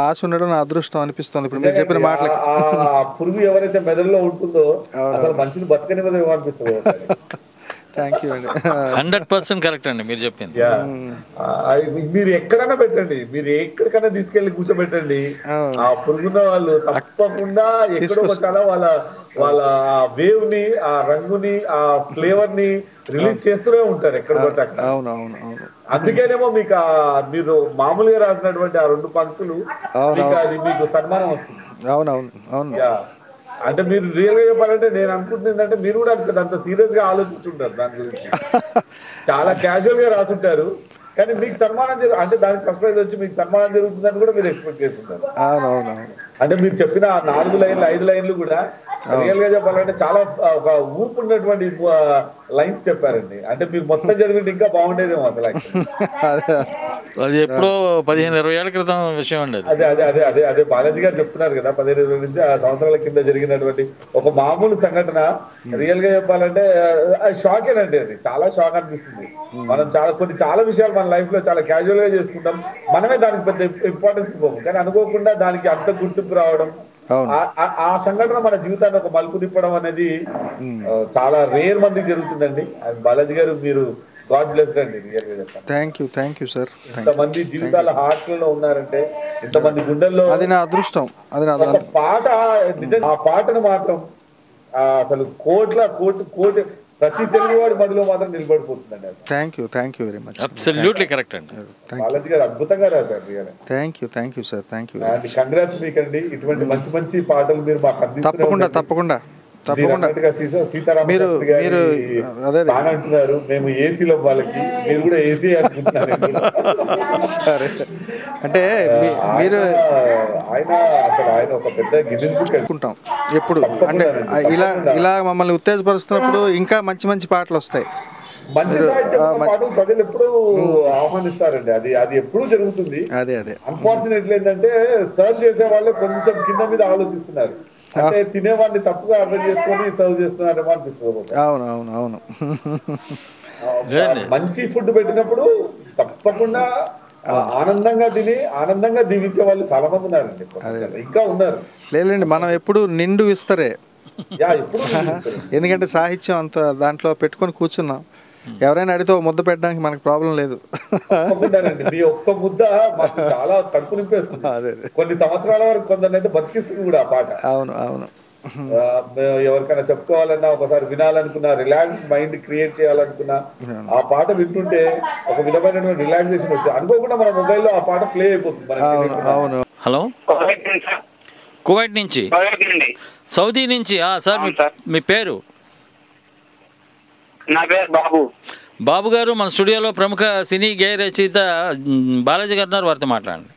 ఆశ ఉండడం నా అదృష్టం అనిపిస్తుంది ఇప్పుడు మీరు చెప్పిన మాటలకి. పురుగు ఎవరైతే మెదడులో ఉంటుందో అసలు మనిషిని బతకని మీద అనిపిస్తుంది. థ్యాంక్ యూ అండి. 100% కరెక్ట్ అండి మీరు చెప్పింది. మీరు ఎక్కడైనా పెట్టండి, మీరు ఎక్కడికైనా తీసుకెళ్లి కూర్చోబెట్టండి, ఆ పురుగున్న వాళ్ళు తప్పకుండా ఎక్కడో కొట్టాలా వాళ్ళ వేవ్ ని, ఆ రంగుని, ఆ ఫ్లేవర్ ని రిలీజ్ చేస్తూనే ఉంటారు ఎక్కడ కొట్టాక. అందుకేనేమో మీకు మీరు మామూలుగా రాసినటువంటి ఆ 2 పంక్తులు మీకు సన్మానం వస్తుంది. అవును. అంటే మీరు రియల్ గా చెప్పాలంటే నేను అనుకుంటుంది ఏంటంటే మీరు కూడా అంత సీరియస్ గా ఆలోచించుంటారు దాని గురించి. చాలా క్యాజువల్ గా రాసుంటారు, కానీ మీకు సన్మానం అంటే దానికి సర్ప్రైజ్ వచ్చి మీకు సన్మానం జరుగుతుందని కూడా మీరు ఎక్స్పెక్ట్ చేస్తుంటారు. అంటే మీరు చెప్పిన 4 లైన్లు 5 లైన్లు కూడా రియల్ గా చెప్పాలంటే చాలా ఒక ఊపు ఉన్నటువంటి లైన్స్ చెప్పారండి. అంటే మీరు మొత్తం చదివింటే ఇంకా బాగుండేదేమో అసలు. అది ఎప్పుడో 15-20 ఏళ్ల క్రితం విషయం అండి. అదే బాలాజీ గారు చెప్తున్నారు కదా, 15-20 నుంచి ఆ సంవత్సరాల కింద జరిగినటువంటి ఒక మామూలు సంఘటన. రియల్ గా చెప్పాలంటే షాకేనండి, అది చాలా షాక్ అనిపిస్తుంది. మనం చాలా విషయాలు మన లైఫ్ లో చాలా క్యాజువల్ గా చేసుకుంటాం, మనమే దానికి పెద్ద ఇంపార్టెన్స్ ఇవ్వము, కానీ అనుకోకుండా దానికి అంత గుర్తింపు రావడం, ఆ సంఘటన మన జీవితాన్ని ఒక మలుపు తిప్పడం అనేది చాలా రేర్ మందికి జరుగుతుందండి. బాలాజీ గారు మీరు గాడ్ బ్లెస్ అండి. Thank you sir. ఇంతమంది జీవితాల హార్ట్స్ లో ఉన్నారంటే, ఇంతమంది గుండెల్లో, అది నా అదృష్టం. పాట ఆ పాటను మాత్రం అసలు కోటి ప్రతి తెలుగువాడి మధ్యలో మాత్రం నిలబడిపోతుందండి. Thank you very much. Absolutely correct అండి. బాలాజీ గారు అద్భుతంగా రాశారు. Thank you sir. కంగ్రాట్స్ మీకండి. ఇటువంటి మంచి పాటలు మీరు మాకు అందిస్తున్నారు. తప్పకుండా మీరు అంటున్నారు మేము ఏసీలో వాళ్ళకి, మీరు కూడా ఏసీ అనుకుంటున్నారు. సరే, అంటే మీరు ఆయన ఒక పెద్ద గిన్నెస్ బుక్ అనుకుంటాం ఎప్పుడు. అంటే ఇలా మమ్మల్ని ఉత్తేజపరుస్తున్నప్పుడు ఇంకా మంచి పాటలు వస్తాయి. మంచి పాటలు ప్రజలు ఎప్పుడు ఆహ్వానిస్తారండి. అది ఎప్పుడు జరుగుతుంది. అదే అన్ఫార్చునేట్లీ ఏంటంటే సర్వ్ చేసే వాళ్ళే కొంచెం కింద మీద ఆలోచిస్తున్నారు. అంటే తినేవాడిని తప్పుగా అర్థం చేసుకొని సర్వ్ చేస్తున్నారేమో అనిపిస్తుంది. అవును. మంచి ఫుడ్ పెట్టినప్పుడు తప్పకుండా ఆనందంగా తిని ఆనందంగా దీవించే వాళ్ళు చాలా మంది ఉన్నారండి, ఇంకా ఉన్నారు. లేదండి, మనం ఎప్పుడు నిండు విస్తరే. ఎందుకంటే సాహిత్యం అంత దాంట్లో పెట్టుకొని కూర్చున్నాం. ఎవరైనా అడిగితే ముద్ద పెట్టడానికి మనకు ప్రాబ్లం లేదు. మీ ఒక్క ముద్ద మాకు చాలా కడుపు నింపేస్తుంది. కొన్ని సంవత్సరాల వరకు కొందరినైతే బతికిస్తుంది కూడా ఆ పాట. అవును. ఎవరికైనా చెప్పుకోవాలన్నా, ఒకసారి వినాలనుకున్నా, రిలాక్స్ మైండ్ క్రియేట్ చేయాలనుకున్నా, ఆ పాట వింటుంటే ఒక విధమైన రిలాక్సేషన్ వస్తుంది. అనుకోకుండా మన మొబైల్లో ఆ పాట ప్లే అయిపోతుంది. హలో, కువైట్ నుంచి, సౌదీ నుంచి. సార్ మీ పేరు? నా పేరు బాబు గారు. మన స్టూడియోలో ప్రముఖ సినీ గేయ రచయిత బాలాజీ గారు ఉన్నారు, వారితో మాట్లాడండి.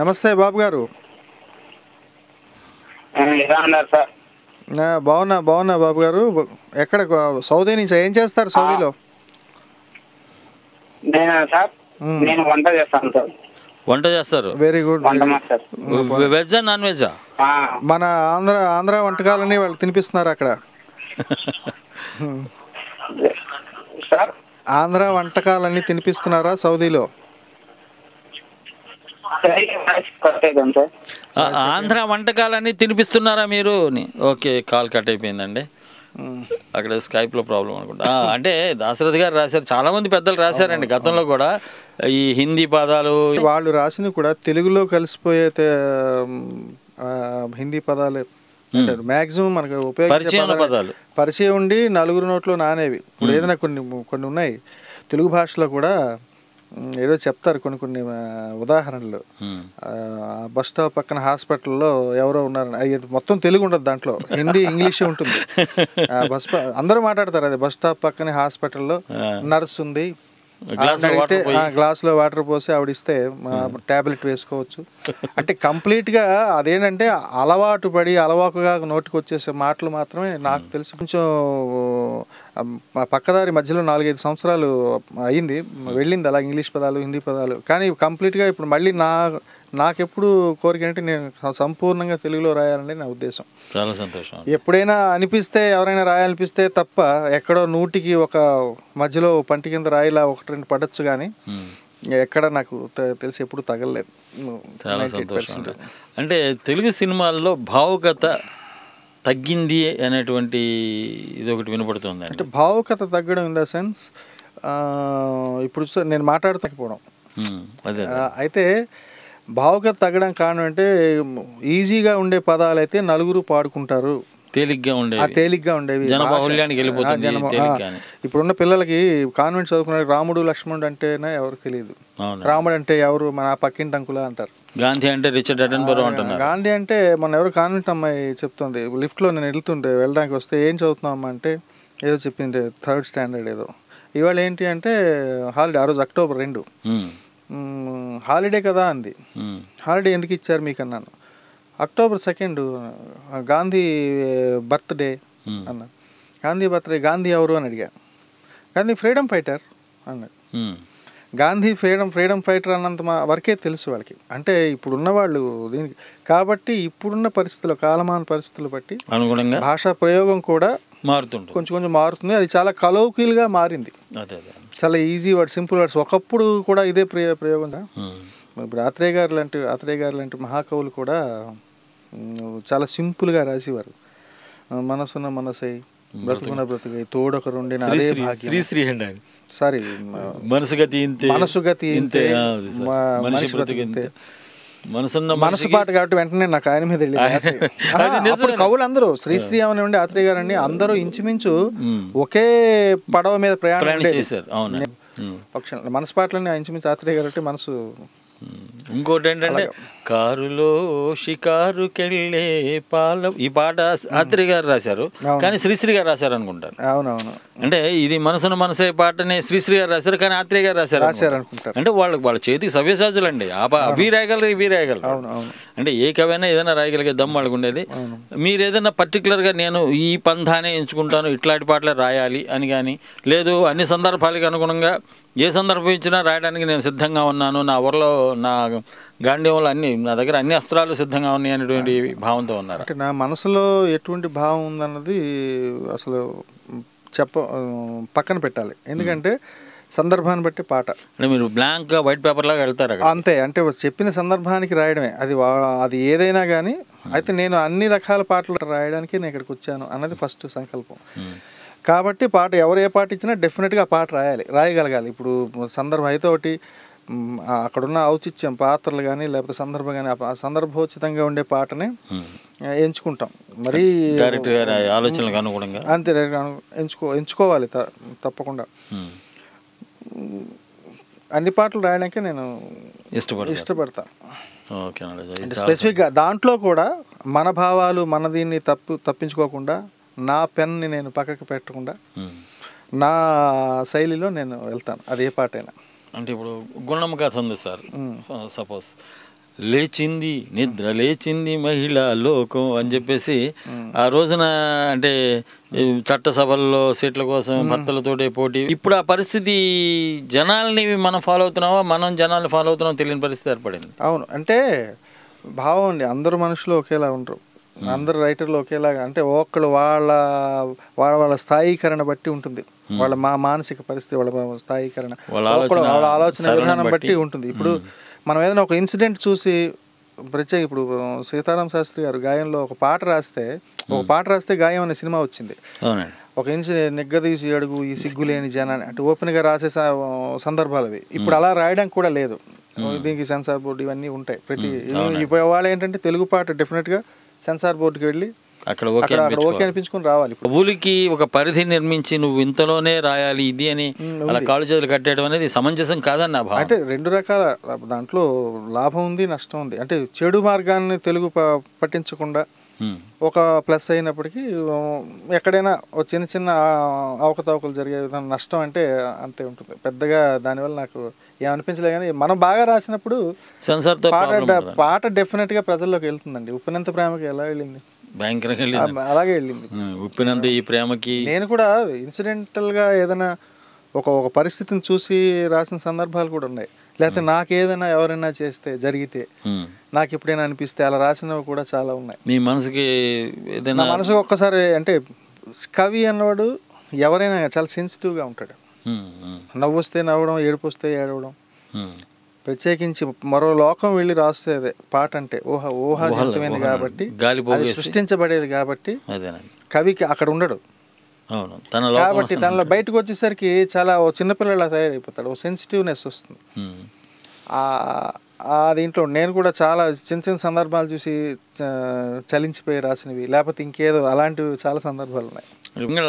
నమస్తే బాబు గారు. బాగున్నా బాబు గారు. ఎక్కడ? సౌదీ నుంచి. ఏం చేస్తారు సౌదీలో? వంట చేస్తారు. Very good. వెజ్జా నాన్ వెజ్జా? మన ఆంధ్ర వంటకాలని వాళ్ళు తినిపిస్తున్నారు అక్కడ. ఆంధ్ర వంటకాలన్నీ తినిపిస్తున్నారా సౌదీలో? ఆంధ్ర వంటకాలన్నీ తినిపిస్తున్నారా మీరు? ఓకే, కాల్ కట్ అయిపోయిందండి. అక్కడ స్కైప్లో ప్రాబ్లం అనుకుంటా. అంటే దాశరథి గారు రాశారు, చాలా మంది పెద్దలు రాశారండి గతంలో కూడా ఈ హిందీ పదాలు. వాళ్ళు రాసినవి కూడా తెలుగులో కలిసిపోయే హిందీ పదాలు మ్యాక్సిమం మనకు ఉపయోగించే పదాలు, పరిచయం ఉండి నలుగురు నోట్లో నానేవి. ఇప్పుడు ఏదైనా కొన్ని ఉన్నాయి తెలుగు భాషలో కూడా ఏదో చెప్తారు కొన్ని కొన్ని ఉదాహరణలు. బస్ స్టాప్ పక్కన హాస్పిటల్లో ఎవరో ఉన్నారు, అది మొత్తం తెలుగు ఉండదు, దాంట్లో హిందీ ఇంగ్లీషే ఉంటుంది. అందరూ మాట్లాడతారు, అది బస్ స్టాప్ పక్కన హాస్పిటల్లో నర్స్ ఉంది, అడిగితే గ్లాసులో వాటర్ పోసి ఆవిడిస్తే టాబ్లెట్ వేసుకోవచ్చు. అంటే కంప్లీట్గా అదేంటంటే అలవాటు పడి అలవాకుగా నోటికి వచ్చేసే మాటలు మాత్రమే నాకు తెలిసి. కొంచెం పక్కదారి మధ్యలో 4-5 సంవత్సరాలు అయ్యింది, వెళ్ళింది అలా ఇంగ్లీష్ పదాలు హిందీ పదాలు. కానీ కంప్లీట్గా ఇప్పుడు మళ్ళీ నాకెప్పుడు కోరిక అంటే నేను సంపూర్ణంగా తెలుగులో రాయాలని నా ఉద్దేశం. చాలా సంతోషం. ఎప్పుడైనా అనిపిస్తే, ఎవరైనా రాయాలనిపిస్తే తప్ప ఎక్కడో నూటికి ఒక మధ్యలో పంటి కింద రాయిలా 1-2 పడచ్చు, కానీ ఎక్కడ నాకు తెలిసి ఎప్పుడు తగలలేదు. చాలా సంతోషం. అంటే తెలుగు సినిమాల్లో భావుకత తగ్గింది అనేటువంటి ఇది ఒకటి వినపడుతుంది. అంటే భావుకత తగ్గడం ఇన్ ద సెన్స్ ఇప్పుడు నేను మాట్లాడకపోవడం. అయితే భావుకత తగ్గడం కారణం అంటే ఈజీగా ఉండే పదాలు అయితే నలుగురు పాడుకుంటారు, తేలిగ్గా ఉండేవి. ఇప్పుడున్న పిల్లలకి కాన్వెంట్ చదువుకున్న రాముడు లక్ష్మణుడు అంటేనే ఎవరికి తెలియదు, రాముడు అంటే ఎవరు మన పక్కింటి అంకులా అంటారు, గాంధీ అంటే రిచర్డ్ అటెన్బరో అంటున్నారు. గాంధీ అంటే మన ఎవరు కాన్వెంట్ అమ్మాయి చెప్తుంది, లిఫ్ట్లో నేను వెళ్ళడానికి వస్తే ఏం చదువుతున్నామమ్మా అంటే ఏదో చెప్పింది 3rd స్టాండర్డ్ ఏదో. ఇవాళ ఏంటి అంటే హాలిడే, ఆ రోజు October 2 హాలిడే కదా అంది. హాలిడే ఎందుకు ఇచ్చారు మీకు అన్నాను. October 2 గాంధీ బర్త్డే అన్నా. గాంధీ బర్త్డే, గాంధీ ఎవరు అని అడిగా. గాంధీ ఫ్రీడమ్ ఫైటర్ అన్నాడు. గాంధీ ఫ్రీడమ్ ఫైటర్ అన్నంత వరకే తెలుసు వాళ్ళకి. అంటే ఇప్పుడున్న వాళ్ళు దీనికి కాబట్టి ఇప్పుడున్న పరిస్థితులు, కాలమాన పరిస్థితులు బట్టి అనుగుణంగా భాషా ప్రయోగం కూడా మారుతుంది, కొంచెం మారుతుంది. అది చాలా కలౌకిల్గా మారింది, చాలా ఈజీ వర్డ్, సింపుల్ వర్డ్స్. ఒకప్పుడు కూడా ఇదే ప్రయోగం. ఇప్పుడు ఆత్రేయ గారు లాంటి మహాకవులు కూడా చాలా సింపుల్గా రాసేవారు. మనసున్న మనసై బ్రతుకున్న బ్రతుకై తోడొకరుండిన అదే భాగ్యం. సారీ, మనసుగతి ఇంతే, మనసు పాట కాబట్టి వెంటనే నాకు ఆయన మీద వెళ్ళి కవులందరూ శ్రీశ్రీ అవని ఉండి ఆత్రేయ గారు అండి అందరూ ఇంచుమించు ఒకే పడవ మీద ప్రయాణం చేశారు. మనసు పాటలన్నీ ఇంచుమించు ఆత్రేయ గారు అంటే మనసు. ఇంకోటి ఏంటంటే కారులో షికారుకెళ్ళే పాల, ఈ పాట ఆత్రేయ గారు రాశారు కానీ శ్రీశ్రీ గారు రాశారు అనుకుంటారు. అవునవును. అంటే ఇది మనసున మనసే పాటని శ్రీశ్రీ గారు రాశారు కానీ ఆత్రేయ గారు రాశారు అనుకుంటారు. అంటే వాళ్ళ చేతికి సవ్యసాచులు అండి, అవి రాయగలరు ఇవి రాయగలరు. అంటే ఏ కవైనా ఏదైనా రాయగలిగే దమ్ము వాళ్ళకు ఉండేది. మీరు ఏదైనా పర్టికులర్గా నేను ఈ పంథానే ఎంచుకుంటాను, ఇట్లాంటి పాటలే రాయాలి అని కానీ లేదు, అన్ని సందర్భాలకు అనుగుణంగా ఏ సందర్భం ఇచ్చినా రాయడానికి నేను సిద్ధంగా ఉన్నాను, నా ఊర్లో నా గాంధీవంలో నా దగ్గర అన్ని అస్త్రాలు సిద్ధంగా ఉన్నాయి అనేటువంటి భావంతో ఉన్నారు. అంటే నా మనసులో ఎటువంటి భావం ఉందన్నది అసలు పక్కన పెట్టాలి. ఎందుకంటే సందర్భాన్ని బట్టి పాట. అంటే మీరు బ్లాంక్గా వైట్ పేపర్ లాగా వెళ్తారు అంతే. అంటే చెప్పిన సందర్భానికి రాయడమే, అది ఏదైనా కానీ. అయితే నేను అన్ని రకాల పాటలు రాయడానికి నేను ఇక్కడికి వచ్చాను అన్నది ఫస్ట్ సంకల్పం. కాబట్టి పాట ఎవరు ఏ పాట ఇచ్చినా డెఫినెట్గా ఆ పాట రాయగలగాలి. ఇప్పుడు సందర్భం అయితే ఒకటి, అక్కడున్న ఔచిత్యం పాత్రలు కానీ లేకపోతే సందర్భం కానీ సందర్భోచితంగా ఉండే పాటనే ఎంచుకుంటాం. మరి ఆలోచనలకు అనుగుణంగా అంతే ఎంచుకోవాలి తప్పకుండా. అన్ని పాటలు రాయడానికి నేను ఇష్టపడతా. స్పెసిఫిక్గా దాంట్లో కూడా మన భావాలు మన దీన్ని తప్పించుకోకుండా నా పెన్ని నేను పక్కకు పెట్టకుండా నా శైలిలో నేను వెళ్తాను, అది ఏ పాట అయినా. అంటే ఇప్పుడు గుణం కథ ఉంది సార్, సపోజ్ లేచింది నిద్ర లేచింది మహిళా లోకం అని చెప్పేసి ఆ రోజున అంటే చట్టసభల్లో సీట్ల కోసం భర్తలతోటే పోటీ. ఇప్పుడు ఆ పరిస్థితి జనాల్ని మనం ఫాలో అవుతున్నామా, మనం జనాల్ని ఫాలో అవుతున్నామో తెలియని పరిస్థితి ఏర్పడింది. అవును, అంటే భావం అండి, అందరు మనుషులు ఒకేలా ఉండరు, అందరు రైటర్లు ఒకేలాగా. అంటే ఒక్కళ్ళు వాళ్ళ స్థాయీకరణ బట్టి ఉంటుంది, వాళ్ళ మానసిక పరిస్థితి, వాళ్ళ స్థాయీకరణ, వాళ్ళ ఆలోచన విధానం బట్టి ఉంటుంది. ఇప్పుడు మనం ఏదైనా ఒక ఇన్సిడెంట్ చూసి ప్రత్యేక, ఇప్పుడు సీతారాం శాస్త్రి గారు గాయంలో ఒక పాట రాస్తే గాయం అనే సినిమా వచ్చింది. ఒక ఇన్సిడెంట్ నిగ్గదీసి అడుగు ఈ సిగ్గులేని జనాన్ని అంటే ఓపెన్గా రాసే సందర్భాలు అవి. ఇప్పుడు అలా రాయడానికి కూడా లేదు, దీనికి సెన్సార్ బోర్డు ఇవన్నీ ఉంటాయి. ప్రతి ఇవాళ ఏంటంటే తెలుగు పాట డెఫినెట్గా సెన్సార్ బోర్డుకి వెళ్ళి అక్కడ ఓకే ఓకే అనిపించుకొని రావాలి. కవులకి ఒక పరిధి నిర్మించి నువ్వు ఇంతలోనే రాయాలి ఇది అని అలా కాళ్ళు చేతులు కట్టేయడం అనేది సమంజసం కాదని నా భావం. అంటే రెండు రకాల దాంట్లో లాభం ఉంది, నష్టం ఉంది. అంటే చెడు మార్గాన్ని తెలుగు పట్టించకుండా ఒక ప్లస్ అయినప్పటికీ ఎక్కడైనా చిన్న చిన్న అవకతవకలు జరిగే విధానం నష్టం అంటే అంతే ఉంటుంది. పెద్దగా దానివల్ల నాకు ఏమనిపించలేదు. కానీ మనం బాగా రాసినప్పుడు పాట డెఫినెట్గా ప్రజల్లోకి వెళ్తుందండి. ఉప్పినంత ప్రేమకి ఎలా వెళ్ళింది, భయంకరంగా అలాగే వెళ్ళింది. ఉప్పినంత ఈ ప్రేమకి నేను కూడా ఇన్సిడెంటల్గా ఏదైనా ఒక పరిస్థితిని చూసి రాసిన సందర్భాలు కూడా ఉన్నాయి. లేకపోతే నాకేదైనా ఎవరైనా చేస్తే జరిగితే నాకు ఎప్పుడైనా అనిపిస్తే అలా రాసినవి కూడా చాలా ఉన్నాయి. మీ మనసుకి నా మనసుకు ఒక్కసారి అంటే కవి అన్నవాడు ఎవరైనా చాలా సెన్సిటివ్గా ఉంటాడు. నవ్వు వస్తే నవ్వడం, ఏడుపు వస్తే ఏడవడం, ప్రత్యేకించి మరో లోకం వెళ్ళి రాసేదే పాట అంటే ఊహాజనితమైంది కాబట్టి, అది సృష్టించబడేది కాబట్టి కవికి అక్కడ ఉండడు. కాబట్టి తనలో బయటకు వచ్చేసరికి చాలా చిన్నపిల్లలా తయారైపోతాడు. ఓ సెన్సిటివ్నెస్ వస్తుంది. దీంట్లో నేను కూడా చాలా చిన్న చిన్న సందర్భాలు చూసి చలించిపోయి రాసినవి, లేకపోతే ఇంకేదో అలాంటివి చాలా సందర్భాలు ఉన్నాయి.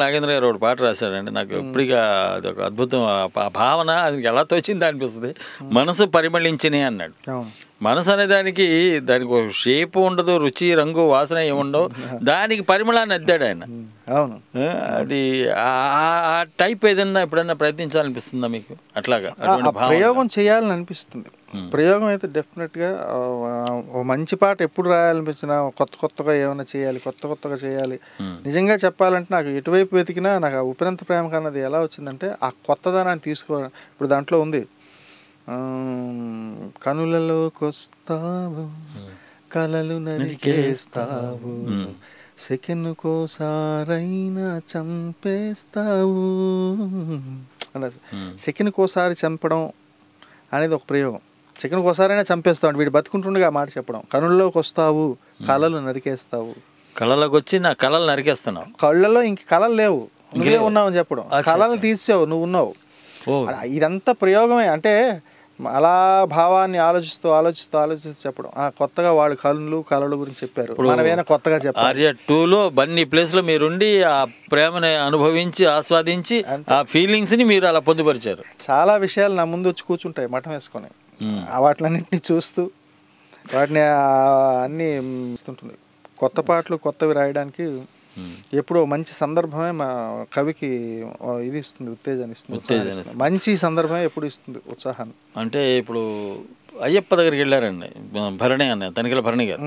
నాగేంద్ర గారు ఒక పాట రాశాడండి, నాకు ఎప్పటిగా అది ఒక అద్భుతం. ఆ భావన అది ఎలా తోచింది అనిపిస్తుంది. మనసు పరిమళించినే అన్నాడు. మనసు అనే దానికి ఒక షేప్ ఉండదు, రుచి రంగు వాసన ఏముండవు, దానికి పరిమళాన్ని అద్దాడు ఆయన. అవును, అది ఆ టైప్ ఏదన్నా ఎప్పుడన్నా ప్రయత్నించాలనిపిస్తుందా మీకు? అట్లాగా ప్రయోగం చేయాలని అనిపిస్తుంది. ప్రయోగం అయితే డెఫినెట్గా మంచి పాట ఎప్పుడు రాయాలనిపించినా కొత్తగా ఏమైనా చేయాలి, కొత్తగా చేయాలి. నిజంగా చెప్పాలంటే నాకు ఎటువైపు వెతికినా నాకు ఆ ఉప్పినంత ప్రేమ కన్నది ఎలా వచ్చిందంటే ఆ కొత్తదనాన్ని తీసుకోవడం. ఇప్పుడు దాంట్లో ఉంది, కనులలోకొస్తావు కలలు నరికేస్తావు, సెకండ్కోసారైనా చంపేస్తావు అలా. సెకండ్కోసారి చంపడం అనేది ఒక ప్రయోగం. సెకండ్కోసారైనా చంపేస్తావు, వీడు బతుకుంటుండగా మాట చెప్పడం. కనుల్లోకి వస్తావు కళలు నరికేస్తావు, కళలోకి వచ్చి నా కళలు నరికేస్తున్నావు, కళ్ళలో ఇంక కళలు లేవు, నువ్వే ఉన్నావు అని చెప్పడం. కళలు తీసావు, నువ్వు ఉన్నావు. ఇదంతా ప్రయోగమే. అంటే అలా భావాన్ని ఆలోచిస్తూ చెప్పడం. కొత్తగా వాళ్ళు కళల గురించి చెప్పారు, మనమేనా కొత్తగా చెప్పాలి. ఆర్య 2లో బన్నీ ప్లేస్లో మీరుండి ఆ ప్రేమని అనుభవించి ఆస్వాదించి ఆ ఫీలింగ్స్ని మీరు అలా పొందుపరిచారు. చాలా విషయాలు నా ముందు వచ్చి కూర్చుంటాయి మఠం వేసుకొని, వాటిలన్నింటినీ చూస్తూ వాటిని అన్నీ ఇస్తుంటుంది. కొత్త పాటలు కొత్తవి రాయడానికి ఎప్పుడో మంచి సందర్భమే మా కవికి ఇది ఇస్తుంది, ఉత్తేజాన్ని ఇస్తుంది. మంచి సందర్భమే ఎప్పుడు ఇస్తుంది ఉత్సాహాన్ని. అంటే ఇప్పుడు అయ్యప్ప దగ్గరికి వెళ్ళారండి భరణి అన్న, తనిఖీల భరణి గారు.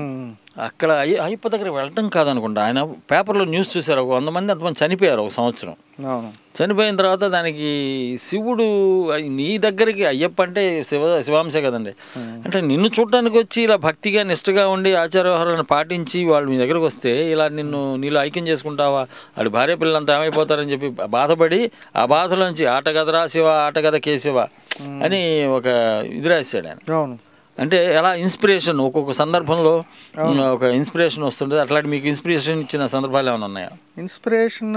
అక్కడ అయ్యప్ప దగ్గరికి వెళ్ళటం కాదనుకుంటా, ఆయన పేపర్లో న్యూస్ చూశారు, 100 మంది అంతమంది చనిపోయారు ఒక సంవత్సరం. చనిపోయిన తర్వాత దానికి శివుడు నీ దగ్గరికి, అయ్యప్ప అంటే శివాంశే కదండి, అంటే నిన్ను చూడటానికి వచ్చి ఇలా భక్తిగా నిష్ఠగా ఉండి ఆచార వ్యవహారాలను పాటించి వాళ్ళు మీ దగ్గరకు వస్తే ఇలా నీలో ఐక్యం చేసుకుంటావా, వాడి భార్య పిల్లలంతా ఏమైపోతారని చెప్పి బాధపడి ఆ బాధలోంచి ఆటగదరా శివ ఆటగద కేశివ అని ఒక ఇది రాశాడు ఆయన. అంటే ఎలా ఇన్స్పిరేషన్ ఒక్కొక్క సందర్భంలో ఒక ఇన్స్పిరేషన్ వస్తుంటుంది. అట్లాంటి మీకు ఇన్స్పిరేషన్ ఇచ్చిన సందర్భాలు ఏమైనా ఉన్నాయా? ఇన్స్పిరేషన్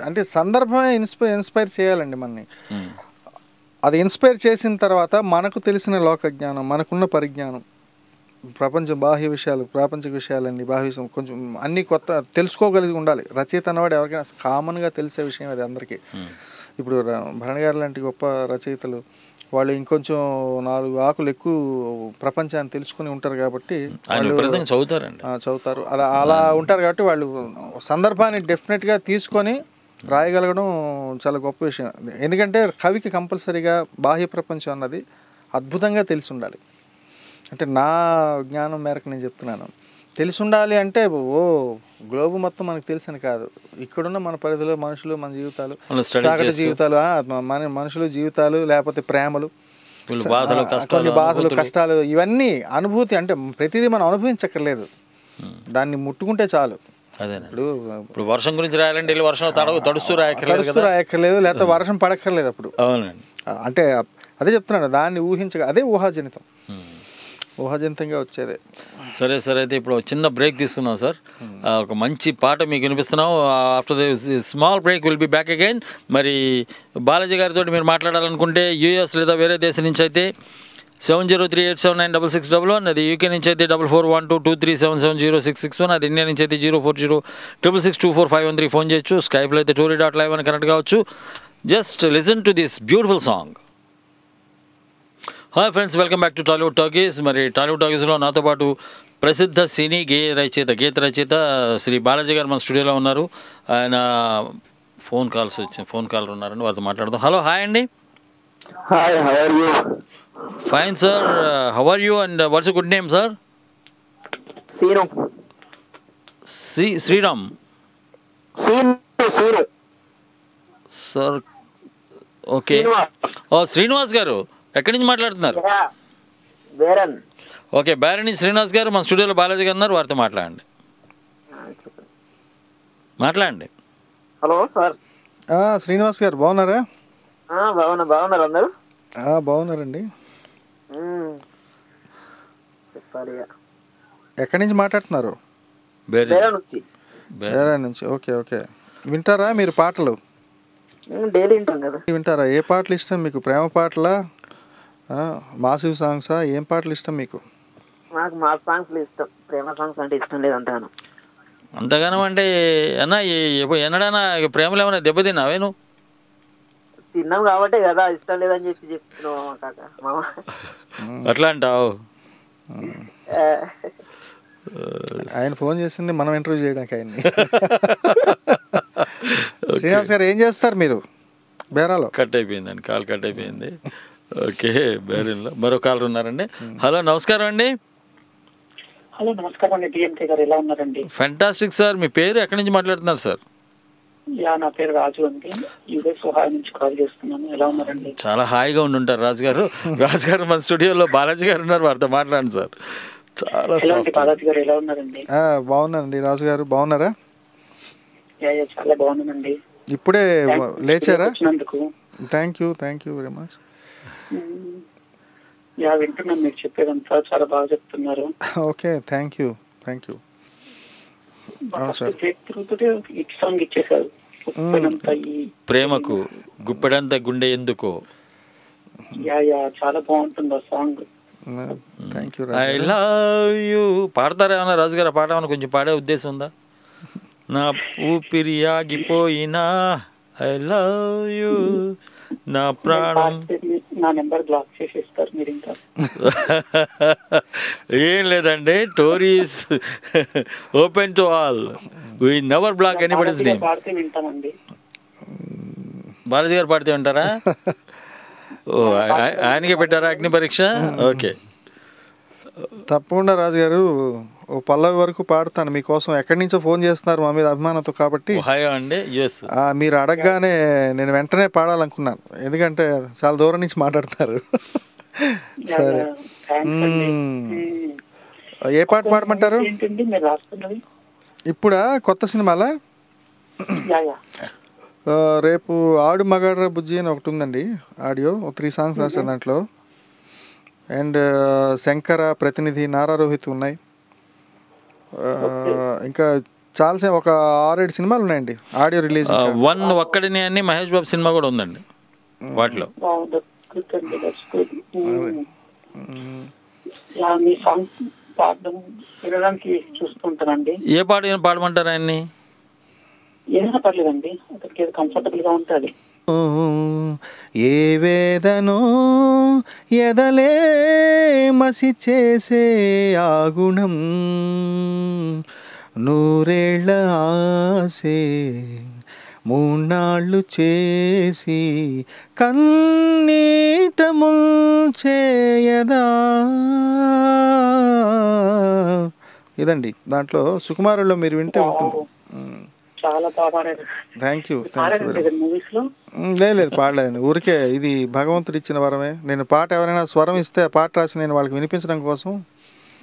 అంటే సందర్భమే ఇన్స్పైర్ చేయాలండి మనని. అది ఇన్స్పైర్ చేసిన తర్వాత మనకు తెలిసిన లోక జ్ఞానం, మనకున్న పరిజ్ఞానం, ప్రపంచం బాహ్య విషయాలు, ప్రాపంచిక విషయాలన్నీ బాహ్య విషయం కొంచెం అన్నీ కొత్త తెలుసుకోగలిగి ఉండాలి. రచయిత అన్నవాడు ఎవరికైనా కామన్గా తెలిసే విషయం అది అందరికీ. ఇప్పుడు భరణి గారు లాంటి గొప్ప రచయితలు వాళ్ళు ఇంకొంచెం 4 ఆకులు ఎక్కువ ప్రపంచాన్ని తెలుసుకుని ఉంటారు కాబట్టి చదువుతారు. అలా ఉంటారు కాబట్టి వాళ్ళు సందర్భాన్ని డెఫినెట్గా తీసుకొని రాయగలగడం చాలా గొప్ప విషయం. ఎందుకంటే కవికి కంపల్సరీగా బాహ్య ప్రపంచం అన్నది అద్భుతంగా తెలిసి ఉండాలి. అంటే నా జ్ఞానం మేరకు నేను చెప్తున్నాను, తెలిసి ఉండాలి. అంటే గ్లోబ్ మొత్తం మనకు తెలుసని కాదు, ఇక్కడున్న మన పరిధిలో మనుషులు, మన జీవితాలు, సాగట జీవితాలు, మన మనుషులు జీవితాలు, లేకపోతే ప్రేమలు, కొన్ని బాధలు కష్టాలు, ఇవన్నీ అనుభూతి. అంటే ప్రతిదీ మనం అనుభవించక్కర్లేదు, దాన్ని ముట్టుకుంటే చాలు. ఇప్పుడు వర్షం గురించి రాయాలంటే వర్షం తడుస్తూ రాయక్కర్లేదు, లేకపోతే వర్షం పడక్కర్లేదు అప్పుడు. అంటే అదే చెప్తున్నాను, దాన్ని అదే ఊహాజనితంగా వచ్చేదే. సరే అయితే ఇప్పుడు చిన్న బ్రేక్ తీసుకుందాం సార్. ఒక మంచి పాట మీకు వినిపిస్తున్నాం. After the small break will be back again. మరి బాలాజీ గారితో మీరు మాట్లాడాలనుకుంటే యూఎస్ లేదా వేరే దేశం నుంచి అయితే 7038796611. అది యూకే నుంచి అయితే 441223770661. అది ఇండియా నుంచి అయితే 04066624513 ఫోన్ చేయొచ్చు. స్కైప్లో అయితే tory.live అని కనెక్ట్ కావచ్చు. Just listen to this beautiful song. Hi friends, welcome back to Tollywood talkies. మరి టాలీవుడ్ టాకీస్లో నాతో పాటు ప్రసిద్ధ సినీ గీత రచయిత శ్రీ బాలాజీ గారు మన స్టూడియోలో ఉన్నారు. ఆయన ఫోన్ కాల్ ఉన్నారండి, వారితో మాట్లాడదాం. హలో, హాయ్ అండి. Hi, how are you? Fine sir, how are you and what's good name sir? Sriram sir. Okay. ఓ శ్రీనివాస్ గారు, ఎక్కడి నుంచి మాట్లాడుతున్నారు? ఓకే, బ్యారన్ నుంచి శ్రీనివాస్ గారు మన స్టూడియోలో బాలాజీ గారు ఉన్నారు, వారితో మాట్లాడండి. Hello sir. శ్రీనివాస్ గారు బాగున్నారా? బాగున్నారు అందరూ? బాగున్నారండి. చెప్పాలి. ఎక్కడి నుంచి మాట్లాడుతున్నారు? బేరా నుంచి. Okay okay. వింటారా మీరు పాటలు? డైలీ వింటాం కదా. వింటారా? ఏ పాటలు ఇష్టం మీకు? ప్రేమ పాటలా, మాసివ్ సాంగ్సా? ఏం పాటలు ఇష్టం మీకు? నాకు మాస్ సాంగ్స్ ఇష్టం, ప్రేమ సాంగ్స్ అంటే ఇష్టం లేదు అంటాను. అంతగానం అంటే అన్నా ఎన్నడన్నా ప్రేమలు ఏమైనా దెబ్బతిన్నావే నువ్వు? తిన్నాం కాబట్టే కదా ఇష్టం లేదని చెప్తున్నావు కాక మామ. అట్లా అంటావు? ఆయన ఫోన్ చేసింది మనం ఇంటర్వ్యూ చేయడానికి ఆయన్ని. శ్రీనివాస్ గారు ఏం చేస్తారు మీరు బేరాలో? కట్ అయిపోయిందండి, కాల్ కట్ అయిపోయింది. ఓకే, బేరీలో మరో కాల్ ఉన్నారండి. హలో, నమస్కారం అండి. హలో, నమస్కారం అండి. డిఎంకే గారు ఎలా ఉన్నారండి? Fantastic sir. మీ పేరు ఎక్కడి నుంచి మాట్లాడుతున్నారు సార్? నా పేరు రాజు అండి, యుఎస్ ఒహాయో నుంచి కాల్ చేస్తున్నాను. ఎలా ఉన్నారండి? చాలా హాయిగా ఉండుంటారు రాజు గారు. రాజు గారు మన స్టూడియోలో బాలాజీ గారు ఉన్నారు, వారితో మాట్లాడండి సార్. చాలా బాలాజీ గారు ఎలా ఉన్నారండి? బాగున్నానండి. రాజు గారు బాగున్నారా? చాలా బాగున్నానండి. ఇప్పుడే లేచారా? Thank you very much. వింటున్నాను, మీరు చెప్పేదంతా చాలా బాగా చెప్తున్నారు. Okay, thank you. సాంగ్ ఇచ్చేసారు, ప్రేమకు గుప్పెడంత గుండె ఎందుకో. చాలా బాగుంటుంది ఆ సాంగ్. ఐ లవ్ యూ పాడతారా ఏమన్నా రాజు గారు? పాట ఏమన్నా కొంచెం పాడే ఉద్దేశం ఉందా? నా ఊపిరి ఆగిపోయినా ఐ లవ్ యూ నా ప్రాణం. నా నెంబర్ బ్లాక్ చేసేస్తారు మీరు ఇంకా. ఏం లేదండి, టోరీస్ open to all, we never block anybody's name. పాడితే వింటామండి. బాలాజీ గారు పాడితే ఉంటారా? ఓ, ఆయనకే పెట్టారా అగ్ని పరీక్ష? ఓకే, తప్పకుండా రాజు గారు. ఓ పల్లవి వరకు పాడతాను మీకోసం. ఎక్కడి నుంచో ఫోన్ చేస్తున్నారు మా మీద అభిమానంతో కాబట్టి. అండి, మీరు అడగగానే నేను వెంటనే పాడాలనుకున్నాను, ఎందుకంటే చాలా దూరం నుంచి మాట్లాడతారు. సరే, ఏ పాట పాడమంటారు? ఇప్పుడా? కొత్త సినిమాలా? రేపు ఆడు మగాడ్ర బుజ్జి అని ఒకటి ఉందండి, ఆడియో 3 సాంగ్స్ రాశాను దాంట్లో. అండ్ శంకర, ప్రతినిధి, నారా రోహిత్ ఉన్నాయి. ఇంకా చాలా ఒక 6-7 సినిమాలు ఉన్నాయండి ఆడియో రిలీజ్. వన్ ఒక్కడిని అని మహేష్ బాబు సినిమా కూడా ఉందండి వాటిలో. ఏ పాట పాడమంటారు ఆయన్ని? ఏదైనా పర్లేదండి, అతనికి ఏది కంఫర్టబుల్ గా ఉంటుంది. ఏ వేదనో ఎదలే మసి చేసే ఆగుణం, నూరేళ్ల ఆసే 3 నాళ్ళు చేసి కన్నీట ముంచేయదా. ఇదండి దాంట్లో సుకుమారులో మీరు వింటే ఉంటుంది. చాలా బాగా. Thank you. లేదు పాడలేదు, ఊరికే ఇది భగవంతుడు ఇచ్చిన వరమే. నేను పాట ఎవరైనా స్వరం ఇస్తే ఆ పాట రాసి నేను వాళ్ళకి వినిపించడం కోసం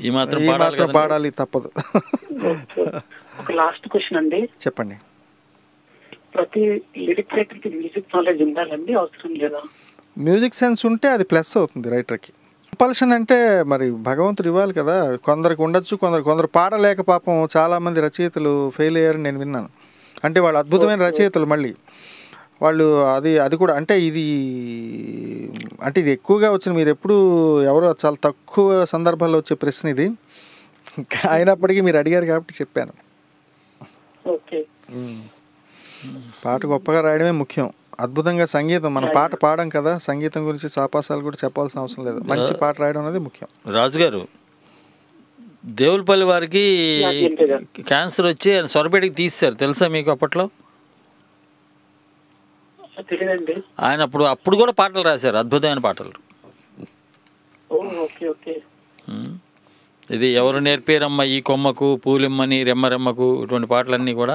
ఈ మాత్రం పాడాలి, తప్పదు. ఒక లాస్ట్ క్వశ్చన్ అండి, చెప్పండి. ప్రతి లిరిక్ రైటర్కి మ్యూజిక్ నాలెడ్జ్ ఉండాలండి, అవసరం లేదా? మ్యూజిక్ సెన్స్ ఉంటే అది ప్లస్ అవుతుంది రైటర్కి. కంపల్షన్ అంటే మరి భగవంతుడు ఇవ్వాలి కదా. కొందరికి ఉండొచ్చు, కొందరు పాడలేక పాపం చాలామంది రచయితలు ఫెయిల్ అయ్యారని నేను విన్నాను. అంటే వాళ్ళు అద్భుతమైన రచయితలు, మళ్ళీ వాళ్ళు అది కూడా అంటే ఇది ఎక్కువగా వచ్చిన మీరు ఎప్పుడు ఎవరో చాలా తక్కువ సందర్భాల్లో వచ్చే ప్రశ్న ఇది, అయినప్పటికీ మీరు అడిగారు కాబట్టి చెప్పాను. పాట గొప్పగా రాయడమే ముఖ్యం, అద్భుతంగా సంగీతం. మనం పాట పాడం కదా, సంగీతం గురించి సాపాసాలు కూడా చెప్పాల్సిన అవసరం లేదు, మంచి పాట రాయడం అనేది ముఖ్యం. రాజుగారు, దేవులపల్లి వారికి క్యాన్సర్ వచ్చి ఆయన స్వరపేటకి తీశారు, తెలుసా మీకు? అప్పట్లో ఆయన అప్పుడు కూడా పాటలు రాశారు, అద్భుతమైన పాటలు. ఇది ఎవరు నేర్పేరమ్మ ఈ కొమ్మకు, పూలిమ్మని రెమ్మరెమ్మకు, ఇటువంటి పాటలన్నీ కూడా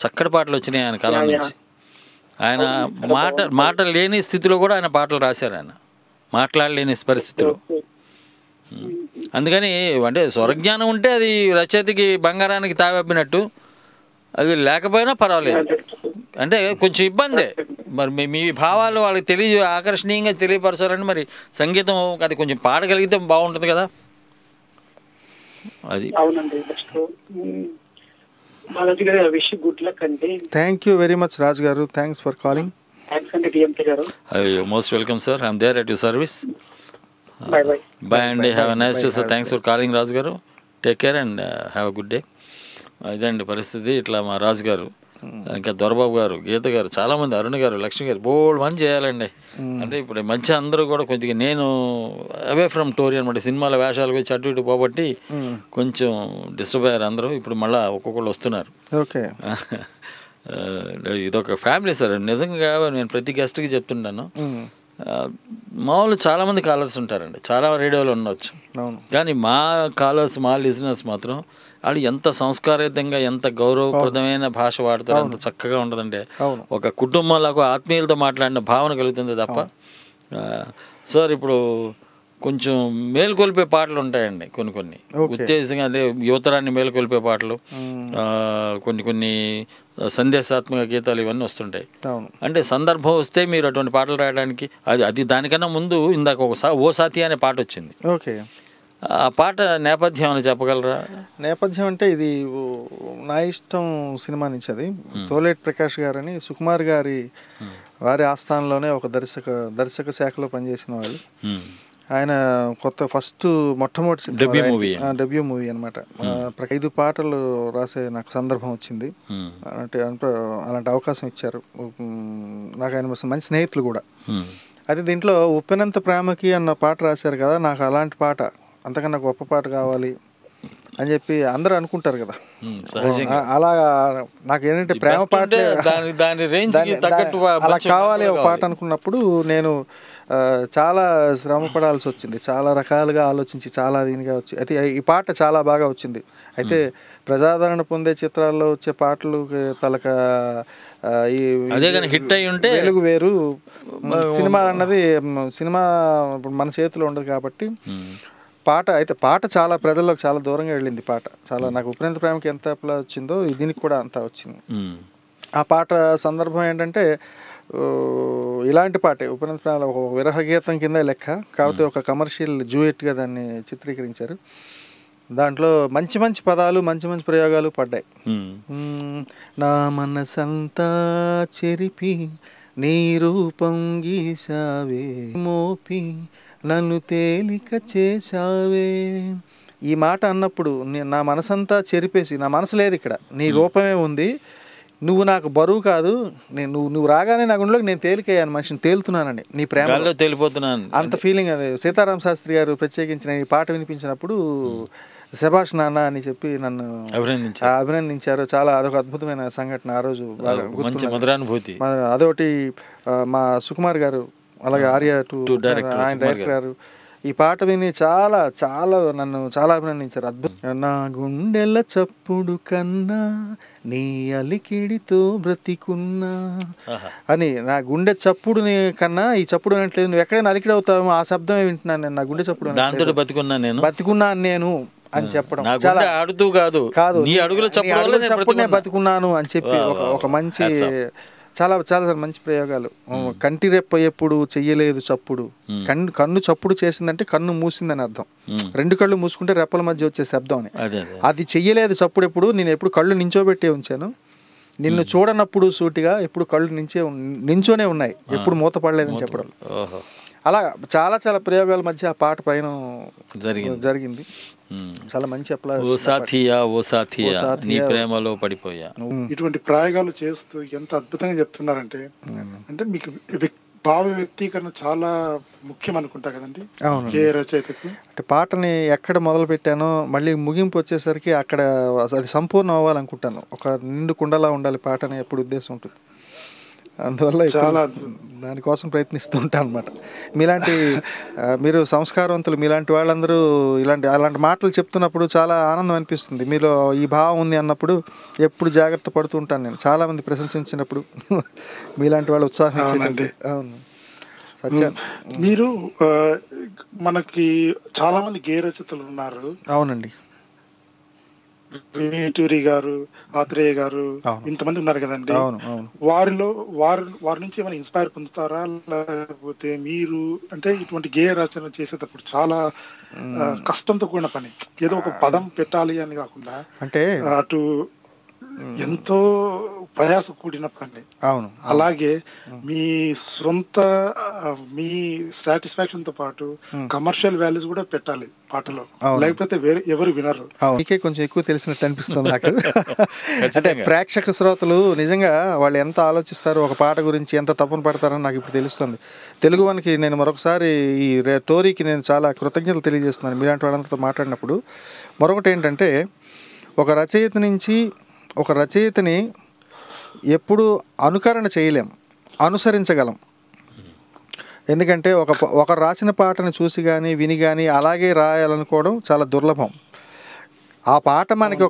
చక్కటి పాటలు వచ్చినాయి ఆయన కాలం నుంచి. ఆయన మాట లేని స్థితిలో కూడా ఆయన పాటలు రాశారు, ఆయన మాట్లాడలేని పరిస్థితిలో. అందుకని అంటే స్వరజ్ఞానం ఉంటే అది రచయితకి బంగారానికి తావెబ్బినట్టు, అది లేకపోయినా పర్వాలేదు. అంటే కొంచెం ఇబ్బందే, మరి మీ భావాలు వాళ్ళకి ఆకర్షణీయంగా తెలియపరచాలని మరి సంగీతం అది కొంచెం పాడగలిగితే బాగుంటుంది కదా. అది thank you very much Raju garu, thanks for calling. Most welcome sir, I'm there at your service. Bye అండి, have a nice day sir. Thanks for calling Raju garu, take care and have a good day. ఇదండి పరిస్థితి. ఇట్లా మా రాజు గారు, ఇంకా దొరబాబు గారు, గీత గారు, చాలామంది, అరుణ్ గారు, లక్ష్మి గారు, బోల్డ్ మంది చేయాలండి. అంటే ఇప్పుడు మంచి అందరూ కూడా కొద్దిగా నేను అవే ఫ్రమ్ టోరీ అనమాట, సినిమాల వేషాలు వచ్చి అటు ఇటు పోబట్టి కొంచెం డిస్టర్బ్ అయ్యారు అందరూ. ఇప్పుడు మళ్ళీ ఒక్కొక్కళ్ళు వస్తున్నారు. ఓకే, ఇదొక ఫ్యామిలీ సార్. నిజంగా నేను ప్రతి గెస్ట్కి చెప్తుంటాను, మామూలు చాలామంది కాలర్స్ ఉంటారండి, చాలా రేడియోలో ఉండవచ్చు, కానీ మా కాలర్స్, మా లిజనర్స్ మాత్రం వాళ్ళు ఎంత సంస్కారయుతంగా, ఎంత గౌరవప్రదమైన భాష వాడతారు, ఎంత చక్కగా ఉంటుందంటే ఒక కుటుంబంలో ఆత్మీయులతో మాట్లాడిన భావన కలుగుతుంది తప్ప. సార్ ఇప్పుడు కొంచెం మేలుకొల్పే పాటలు ఉంటాయండి, కొన్ని ఉత్తేజంగా, అదే యువతరాన్ని మేలుకొల్పే పాటలు, కొన్ని సందేశాత్మక గీతాలు ఇవన్నీ వస్తుంటాయి. అంటే సందర్భం వస్తే మీరు అటువంటి పాటలు రాయడానికి అది దానికన్నా ముందు ఇందాక ఓ సాతి అనే పాట వచ్చింది. ఓకే, ఆ పాట నేపథ్యం అని చెప్పగలరా? నేపథ్యం అంటే ఇది నా ఇష్టం సినిమా నుంచి, అది తోలేటి ప్రకాష్ గారని సుకుమార్ వారి ఆస్థానంలోనే ఒక దర్శక శాఖలో పనిచేసిన వాళ్ళు. ఆయన మొట్టమొదటి డెబ్యూ మూవీ అనమాట. 5 పాటలు రాసే నాకు సందర్భం వచ్చింది, అంటే అలాంటి అవకాశం ఇచ్చారు నాకు. ఆయన మంచి స్నేహితులు కూడా. అయితే దీంట్లో ఉప్పెనంత ప్రేమకి అన్న పాట రాశారు కదా, నాకు అలాంటి పాట, అంతకన్నా గొప్ప పాట కావాలి అని చెప్పి అందరూ అనుకుంటారు కదా. అలా నాకేంటంటే ప్రేమ పాట అలా కావాలి ఒక పాట అనుకున్నప్పుడు నేను చాలా శ్రమ పడాల్సి వచ్చింది, చాలా రకాలుగా ఆలోచించి చాలా దీనిగా వచ్చి అయితే ఈ పాట చాలా బాగా వచ్చింది. అయితే ప్రజాదరణ పొందే చిత్రాల్లో వచ్చే పాటలు తలక ఈ హిట్ అయి ఉంటే వెలుగు వేరు. సినిమా అన్నది సినిమా ఇప్పుడు మన చేతిలో ఉండదు కాబట్టి పాట చాలా ప్రజల్లోకి చాలా దూరంగా వెళ్ళింది. పాట చాలా నాకు ఉప్పెనంత ప్రేమకి ఎంత వచ్చిందో దీనికి కూడా అంత వచ్చింది. ఆ పాట సందర్భం ఏంటంటే ఇలాంటి పాటే, ఉప్పెనంత ప్రేమలో ఒక విరహ గీతం కింద లెక్క, కాకపోతే ఒక కమర్షియల్ జూయెట్గా దాన్ని చిత్రీకరించారు. దాంట్లో మంచి పదాలు, మంచి ప్రయోగాలు పడ్డాయి. నా మనసంతా చెరిపి నీ రూపం గీసావే, మోపి నన్ను తేలిక చేసావే. ఈ మాట అన్నప్పుడు నా మనసంతా చెరిపేసి, నా మనసు లేదు ఇక్కడ, నీ రూపమే ఉంది, నువ్వు నాకు బరువు కాదు, నువ్వు రాగానే నా గుండెలోకి నేను తేలికయ్యాను, మనిషిని తేలుతున్నానండి, నీ ప్రేమలో తేలిపోతున్నాను, అంత ఫీలింగ్. అదే సీతారామ శాస్త్రి గారు ప్రత్యేకించిన ఈ పాట వినిపించినప్పుడు శభాష్ నాన్న అని చెప్పి నన్ను అభినందించారు. చాలా అదొక అద్భుతమైన సంఘటన ఆ రోజు, అదొకటి. మా సుకుమార్ గారు, అలాగే ఆర్య 2 ఆయన డైరెక్టర్ గారు ఈ పాట విని నన్ను చాలా అభినందించారు. అద్భుతం. నా గుండెల చప్పుడు కన్నా నీ అలికిడితో బ్రతికున్నా అని, నా గుండె చప్పుడుని కన్నా ఈ చప్పుడు అనట్లేదు, నువ్వు ఎక్కడైనా అలికిడి అవుతావు ఆ శబ్దమే వింటున్నాను నేను, నా గుండె చప్పుడు బతికున్నాను నేను అని చెప్పడం, చాలా కాదు నీ అడుగుల చప్పుడునే బతికున్నాను అని చెప్పి ఒక మంచి చాలా మంచి ప్రయోగాలు. కంటి రెప్ప ఎప్పుడు చెయ్యలేదు చప్పుడు, కన్ను చప్పుడు చేసిందంటే కన్ను మూసిందని అర్థం. 2 కళ్ళు మూసుకుంటే రెప్పల మధ్య వచ్చే శబ్దం అని. అది చెయ్యలేదు చప్పుడు ఎప్పుడు, నేను ఎప్పుడు కళ్ళు నించోబెట్టే ఉంచాను, నిన్ను చూడనప్పుడు సూటిగా ఎప్పుడు కళ్ళు నించోనే ఉన్నాయి, ఎప్పుడు మూతపడలేదని చెప్పడం. అలా చాలా చాలా ప్రయోగాల మధ్య ఆ పాట పైన జరిగింది. చాలా మంచి ప్రేమలో పడిపోయా. ఇటువంటి ప్రయోగాలు చేస్తూ ఎంత అద్భుతంగా చెప్తున్నారంటే, అంటే మీకు భావ వ్యక్తీకరణ చాలా ముఖ్యం అనుకుంటా కదండి ఏ రచయితకు. అంటే పాటని ఎక్కడ మొదలు పెట్టానో మళ్ళీ ముగింపు వచ్చేసరికి అక్కడ అది సంపూర్ణం అవ్వాలనుకుంటాను. ఒక నిండు కుండలా ఉండాలి పాట అని ఎప్పుడు ఉద్దేశం ఉంటుంది. అందువల్ల చాలా దానికోసం ప్రయత్నిస్తూ ఉంటాను అనమాట. మీరు సంస్కారవంతులు, మీలాంటి వాళ్ళందరూ అలాంటి మాటలు చెప్తున్నప్పుడు చాలా ఆనందం అనిపిస్తుంది. మీలో ఈ భావం ఉంది అన్నప్పుడు ఎప్పుడు జాగ్రత్త పడుతూ ఉంటాను నేను. చాలామంది ప్రశంసించినప్పుడు మీలాంటి వాళ్ళు ఉత్సాహించండి. అవును, మీరు మనకి చాలా మంది గేయ రచయితలు ఉన్నారు. అవునండి, వేటూరి గారు, ఆత్రేయ గారు, ఇంతమంది ఉన్నారు కదండి. వారి నుంచి ఏమైనా ఇన్స్పైర్ పొందుతారా? లేకపోతే మీరు అంటే ఇటువంటి గేయ రచన చేసేటప్పుడు చాలా కష్టంతో కూడిన పని, ఏదో ఒక పదం పెట్టాలి అని కాకుండా అంటే అటు ఎంతో ప్రయాస కూడిన పని. అవును, అలాగే మీ సొంత మీ సాటిస్ఫాక్షన్ తో పాటు కమర్షియల్ వాల్యూస్ కూడా పెట్టాలి పాటలో, లేకపోతే వేరే ఎవరు వినరు. మీకే కొంచెం ఎక్కువ తెలిసినట్టు అనిపిస్తుంది నాకు. అంటే ప్రేక్షక శ్రోతలు నిజంగా వాళ్ళు ఎంత ఆలోచిస్తారు ఒక పాట గురించి, ఎంత తపన పడతారని నాకు ఇప్పుడు తెలుస్తుంది. తెలుగు వానికి నేను మరొకసారి ఈ టోరీకి నేను చాలా కృతజ్ఞతలు తెలియజేస్తున్నాను. మీలాంటి వాళ్ళంతా మాట్లాడినప్పుడు మరొకటి ఏంటంటే, ఒక రచయితని ఎప్పుడు అనుకరణ చేయలేం, అనుసరించగలం. ఎందుకంటే ఒక రాసిన పాటను చూసి కానీ విని కానీ అలాగే రాయాలనుకోవడం చాలా దుర్లభం. ఆ పాట మనకి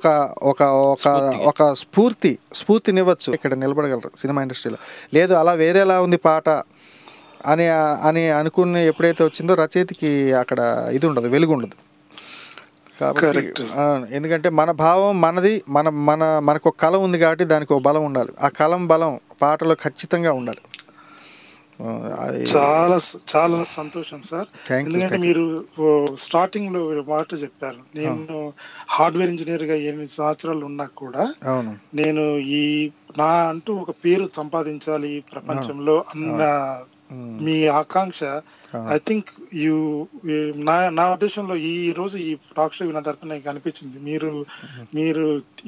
ఒక స్ఫూర్తినివ్వచ్చు, ఇక్కడ నిలబడగలరు సినిమా ఇండస్ట్రీలో. లేదు అలా వేరేలా ఉంది పాట అని అనుకుని ఎప్పుడైతే వచ్చిందో రచయితకి అక్కడ ఇది ఉండదు, వెలుగు ఉండదు. కాబట్టి ఎందుకంటే మన భావం మనది, మనకు ఒక కలం ఉంది కాబట్టి దానికి ఒక బలం ఉండాలి. ఆ కలం బలం పాటలో ఖచ్చితంగా ఉండాలి. చాలా చాలా సంతోషం సార్. ఎందుకంటే మీరు స్టార్టింగ్ లో మాట చెప్పారు, నేను హార్డ్వేర్ ఇంజనీర్ గా 8 సంవత్సరాలు ఉన్నా కూడా నేను నా అంటూ ఒక పేరు సంపాదించాలి ప్రపంచంలో అన్న మీ ఆకాంక్ష. ఐ థింక్ నా ఉద్దేశంలో ఈ రోజు ఈ టాక్ షో విన్న తర్వాత నాకు అనిపించింది మీరు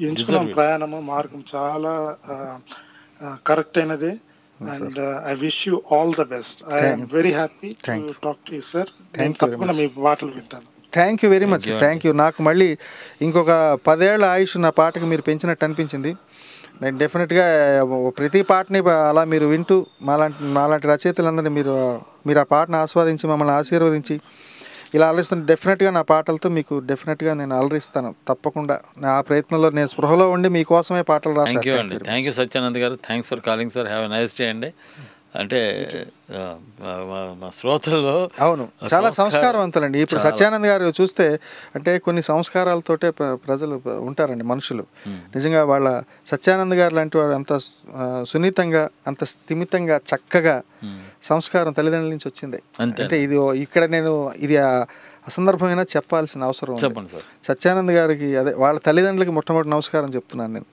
ఎంచుకున్న ప్రయాణము మార్గం చాలా కరెక్ట్ అయినదే. And I wish you all the best. I'm very happy to talk to you sir. నేను తప్పకుండా మీ పాటలు వింటాను. Thank you very much. Thank you. నాకు మళ్ళీ ఇంకొక 10 ఏళ్ల ఆయుష్ నా పాటకి మీరు పెంచినట్టు అనిపించింది. నేను డెఫినెట్గా ప్రతి పాటని అలా మీరు వింటూ మాలాంటి రచయితలందరినీ మీరు ఆ పాటను ఆస్వాదించి మమ్మల్ని ఆశీర్వదించి ఇలా అలరిస్తుంది. డెఫినెట్గా నా పాటలతో మీకు డెఫినెట్గా నేను అలరిస్తాను తప్పకుండా. ఆ ప్రయత్నంలో నేను స్పృహలో ఉండి మీకోసమే పాటలు రాశాను. థ్యాంక్ యూ సత్యానంద్ గారు. Thanks for calling sir. Have a nice day అండి. అంటే మా శ్రోతల్లో అవును చాలా సంస్కారవంతులండి. ఇప్పుడు సత్యానంద్ గారు చూస్తే అంటే కొన్ని సంస్కారాలతోటే ప్రజలు ఉంటారండి, మనుషులు. నిజంగా వాళ్ళ సత్యానంద్ గారు లాంటి వారు అంత సున్నితంగా, అంత స్థిమితంగా, చక్కగా సంస్కారం తల్లిదండ్రుల నుంచి వచ్చింది. అంటే ఇక్కడ నేను అసందర్భమైనా చెప్పాల్సిన అవసరం ఉంది. సత్యానంద్ గారికి అదే వాళ్ళ తల్లిదండ్రులకి మొట్టమొదటి నమస్కారం చెప్తున్నాను నేను.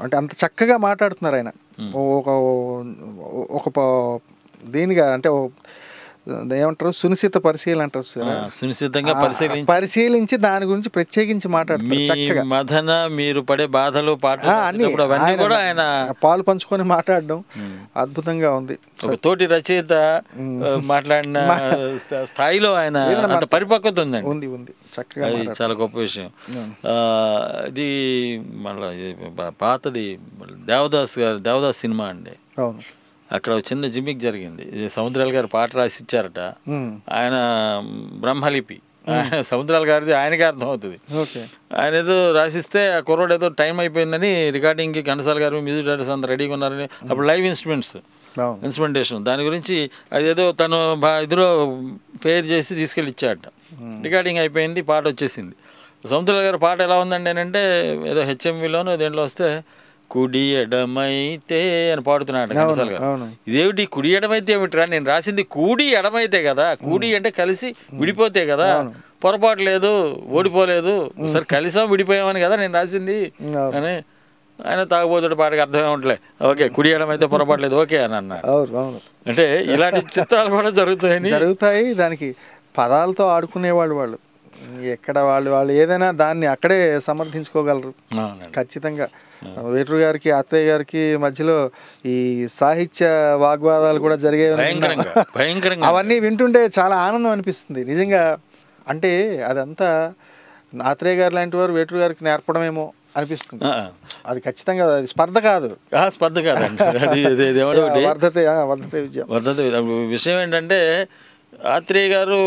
అంటే అంత చక్కగా మాట్లాడుతున్నారు ఆయన. ఒక దీనిగా అంటే ఏమంటారు, సునిశ్చిత పరిశీలన అంటారు, సునిశ్చితంగా పరిశీలించి దాని గురించి ప్రత్యేకించి మాట్లాడుతున్నారు చక్కగా. మదన మీరు పడే బాధలు ఆయన పాలు పంచుకొని మాట్లాడడం అద్భుతంగా ఉంది. ఒక తోటి రచయిత మాట్లాడిన స్థాయిలో ఆయన అంత పరిపక్వత ఉందండి. ఉంది చక్కగా, చాలా గొప్ప విషయం. ఇది మళ్ళీ పాతది దేవదాస్ సినిమా అండి. అవును, అక్కడ చిన్న జిమ్మిక్ జరిగింది. సముద్రాల గారు పాట రాసి ఇచ్చారట. ఆయన బ్రహ్మలిపి, సముద్రాల గారిది ఆయనకే అర్థం అవుతుంది. ఆయన ఏదో రాసిస్తే ఆ కుర్రోడు ఏదో టైం అయిపోయిందని రికార్డింగ్కి ఘంటసాల గారు మ్యూజిక్ డైరెక్టర్స్ అంతా రెడీగా ఉన్నారని, అప్పుడు లైవ్ ఇన్స్ట్రుమెంటేషన్ దాని గురించి అదేదో తను ఇదిలో ఫేర్ చేసి తీసుకెళ్ళి ఇచ్చాడట. రికార్డింగ్ అయిపోయింది, పాట వచ్చేసింది. సముద్రాల గారు పాట ఎలా ఉందండి అని అంటే ఏదో హెచ్ఎంవిలోనో దేంట్లో వస్తే కుడి ఎడమైతే అని పాడుతున్నాడు ఘంటసాల గారు. ఇదేమిటి కుడి ఎడమైతే ఏమిటిరా, నేను రాసింది కూడి ఎడమైతే కదా, కూడి అంటే కలిసి విడిపోతే కదా, పొరపాటు లేదు, ఓడిపోలేదు, ఒకసారి కలిసాం విడిపోయామని కదా నేను రాసింది అని ఆయన తాగుబోతుడు పాటకి అర్థమే ఉండలే, ఓకే కుడియడం అయితే పొరపాట్లేదు ఓకే అని అన్నాడు. అవును. అంటే ఇలాంటి చిత్రాలు కూడా జరుగుతాయి. దానికి పదాలతో ఆడుకునేవాళ్ళు వాళ్ళు ఎక్కడ వాళ్ళు ఏదైనా దాన్ని అక్కడే సమర్థించుకోగలరు ఖచ్చితంగా. వేటూరు గారికి ఆత్రేయ గారికి మధ్యలో ఈ సాహిత్య వాగ్వాదాలు కూడా జరిగేవి. అవన్నీ వింటుంటే చాలా ఆనందం అనిపిస్తుంది నిజంగా. అంటే అదంతా ఆత్రేయ గారు లాంటి వారు వేటూరు గారికి నేర్పడమేమో అనిపిస్తుంది. అది ఖచ్చితంగా అది స్పర్ధ కాదు విషయం ఏంటంటే ఆత్రేయ గారు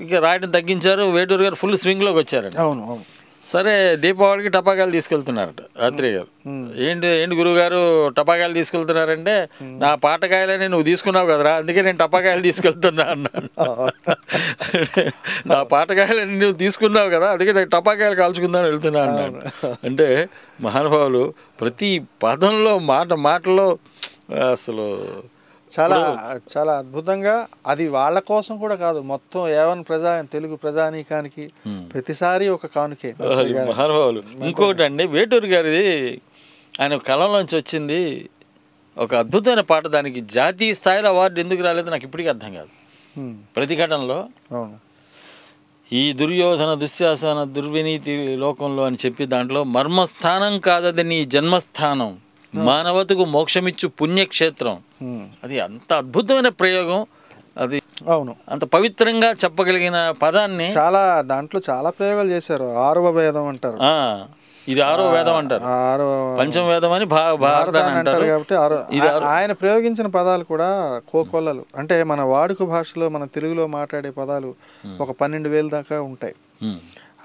ఇక రాయడం తగ్గించారు, వేటూరు గారు ఫుల్ స్వింగ్లోకి వచ్చారండి. అవును. సరే దీపావళికి టపాకాయలు తీసుకెళ్తున్నారట ఆత్రేయ గారు. ఏంటి గురువు గారు టపాకాయలు తీసుకెళ్తున్నారంటే, నా పాటకాయలని నువ్వు తీసుకున్నావు కదరా అందుకే నేను టపాకాయలు తీసుకెళ్తున్నా అన్నాను. నా పాటకాయలని నువ్వు తీసుకున్నావు కదా అందుకే నేను టపాకాయలు కాల్చుకుందాని వెళ్తున్నా అన్నాను. అంటే మహానుభావులు ప్రతి పదంలో మాటలో అసలు చాలా చాలా అద్భుతంగా, అది వాళ్ళ కోసం కూడా కాదు, మొత్తం యావన్ తెలుగు ప్రజానీకానికి ప్రతిసారి ఒక కానుకే మహానుభావులు. ఇంకోటి అండి, వేటూరు గారిది ఆయన కలంలోంచి వచ్చింది ఒక అద్భుతమైన పాట, దానికి జాతీయ స్థాయిలో అవార్డు ఎందుకు రాలేదో నాకు ఇప్పటికీ అర్థం కాదు. ప్రతిఘటనలో ఈ దుర్యోధన దుశ్శాసన దుర్వినీతి లోకంలో అని చెప్పి దాంట్లో మర్మస్థానం కాదది నీ జన్మస్థానం, మానవతకు మోక్షమిచ్చు పుణ్యక్షేత్రం. అది అంత అద్భుతమైన ప్రయోగం, అది అవును అంత పవిత్రంగా చెప్పగలిగిన పదాన్ని చాలా దాంట్లో చాలా ప్రయోగాలు చేశారు. 6వ వేదం అంటారు, ఇది 6వ వేదం అంటారు, పంచమ వేదం అని భారతాన్ని అంటారు. కాబట్టి ఆయన ప్రయోగించిన పదాలు కూడా కోకొల్లలు. అంటే మన వాడుక భాషలో మన తెలుగులో మాట్లాడే పదాలు ఒక 12,000 దాకా ఉంటాయి.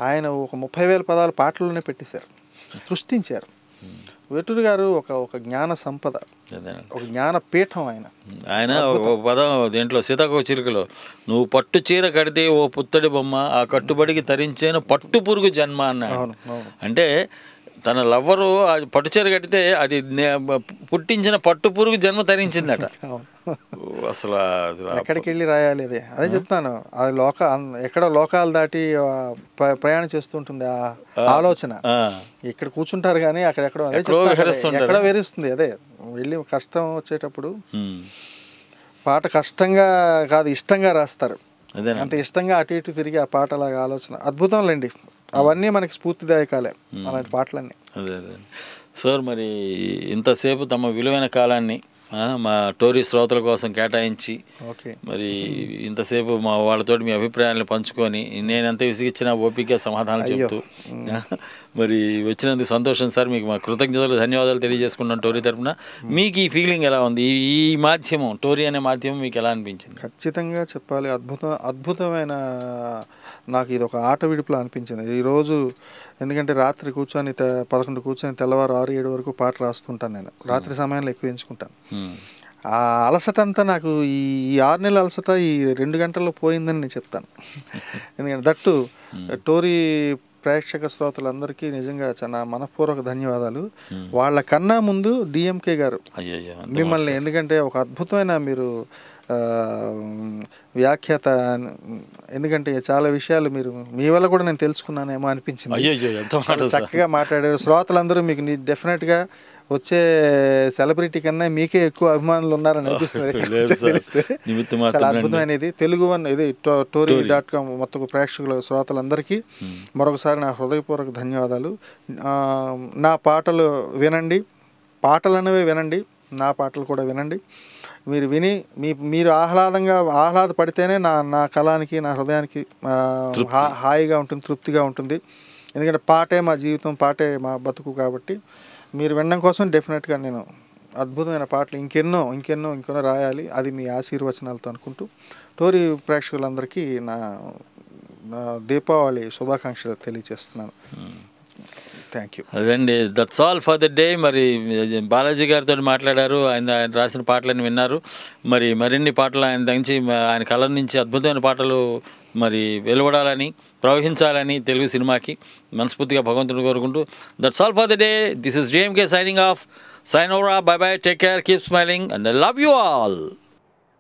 ఆయన ఒక 30,000 పదాలు పాటల్లోనే పెట్టేశారు, సృష్టించారు. వేటూరు గారు ఒక జ్ఞాన సంపద, ఒక జ్ఞాన పీఠం. ఆయన ఒక పదం దీంట్లో సీతాకోక చిలుకలో, నువ్వు పట్టు చీర కడితే ఓ పుత్తడి బొమ్మ, ఆ కట్టుబడికి తరించేను పట్టు పురుగు జన్మ అన్నాడు. అంటే తన లవ్వరు పట్టుచీర కడితే అది పుట్టించిన పట్టు పురుగు జన్మ తరించిందట. అసలు ఎక్కడికి వెళ్ళి రాయాలి అదే చెప్తాను. అది ఎక్కడో లోకాలు దాటి ప్రయాణం చేస్తుంటుంది ఆ ఆలోచన. ఇక్కడ కూర్చుంటారు కానీ అక్కడెక్కడో ఎక్కడో వేరేస్తుంది. అదే వెళ్ళి కష్టం వచ్చేటప్పుడు పాట కష్టంగా కాదు ఇష్టంగా రాస్తారు, అంత ఇష్టంగా అటు ఇటు తిరిగి ఆ పాట లాగా ఆలోచన అద్భుతం లేండి. అవన్నీ మనకి స్ఫూర్తిదాయకాలే అలాంటి పాటలన్నీ. అదే సార్, మరి ఇంతసేపు తమ విలువైన కాలాన్ని మా టోరీ శ్రోతల కోసం కేటాయించి మరి ఇంతసేపు మా వాళ్ళతో మీ అభిప్రాయాలను పంచుకొని నేనెంత విసిగిచ్చినా ఓపిక సమాధానం చెప్తూ మరి వచ్చినందుకు సంతోషం సార్. మీకు మా కృతజ్ఞతలు ధన్యవాదాలు తెలియజేసుకున్నాను టోరీ తరఫున. మీకు ఈ ఫీలింగ్ ఎలా ఉంది? ఈ మాధ్యమం టోరీ అనే మాధ్యమం మీకు ఎలా అనిపించింది? ఖచ్చితంగా చెప్పాలి, అద్భుతమైన, నాకు ఇది ఒక ఆట విడుపులా అనిపించింది ఈరోజు. ఎందుకంటే రాత్రి కూర్చొని 11 కూర్చొని తెల్లవారు 6-7 వరకు పాట రాస్తుంటాను నేను. రాత్రి సమయంలో ఎక్కువ ఎంచుకుంటాను. ఆ అలసట అంతా నాకు ఈ 6 నెలల అలసట ఈ 2 గంటల్లో పోయిందని నేను చెప్తాను. ఎందుకంటే దట్టు టోరీ ప్రేక్షక శ్రోతలందరికీ నిజంగా చాలా మనఃపూర్వక ధన్యవాదాలు. వాళ్ళ కన్నా ముందు డిఎంకే గారు మిమ్మల్ని, ఎందుకంటే ఒక అద్భుతమైన మీరు వ్యాఖ్యాత, ఎందుకంటే చాలా విషయాలు మీరు మీ వల్ల కూడా నేను తెలుసుకున్నానేమో అనిపించింది. చక్కగా మాట్లాడారు. శ్రోతలందరూ మీకు డెఫినెట్గా వచ్చే సెలబ్రిటీ కన్నా మీకే ఎక్కువ అభిమానులు ఉన్నారని అనిపిస్తుంది. చాలా అద్భుతమైనది. తెలుగు వన్ ఇది tory.com మొత్తం ప్రేక్షకుల శ్రోతలందరికీ మరొకసారి నా హృదయపూర్వక ధన్యవాదాలు. నా పాటలు వినండి, పాటలనేవి వినండి, నా పాటలు కూడా వినండి. మీరు విని మీరు ఆహ్లాదపడితేనే నా కళానికి నా హృదయానికి హాయిగా ఉంటుంది, తృప్తిగా ఉంటుంది. ఎందుకంటే పాటే మా జీవితం, పాటే మా బతుకు. కాబట్టి మీరు వినడం కోసం డెఫినెట్గా నేను అద్భుతమైన పాటలు ఇంకెన్నో రాయాలి. అది మీ ఆశీర్వచనాలతో అనుకుంటూ టోరీ ప్రేక్షకులందరికీ నా దీపావళి శుభాకాంక్షలు తెలియజేస్తున్నాను. Thank you. అదండి, that's all for the day. మరి బాలాజీ గారితో మాట్లాడారు, ఆయన రాసిన పాటలను విన్నారు. మరి మరిన్ని పాటలు ఆయన దగ్గర ఆయన కళ నుంచి అద్భుతమైన పాటలు మరి వెలువడాలని, ప్రవహించాలని తెలుగు సినిమాకి మనస్ఫూర్తిగా భగవంతుని కోరుకుంటూ that's all for the day. This is JMK signing off. Sayonara, bye bye, take care, keep smiling and I love you all.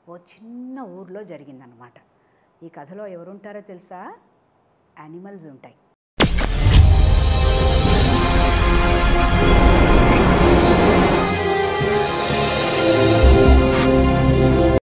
ఓ చిన్న ఊర్లో జరిగిందనమాట. ఈ కథలో ఎవరుంటారో తెలుసా? యానిమల్స్ ఉంటాయి.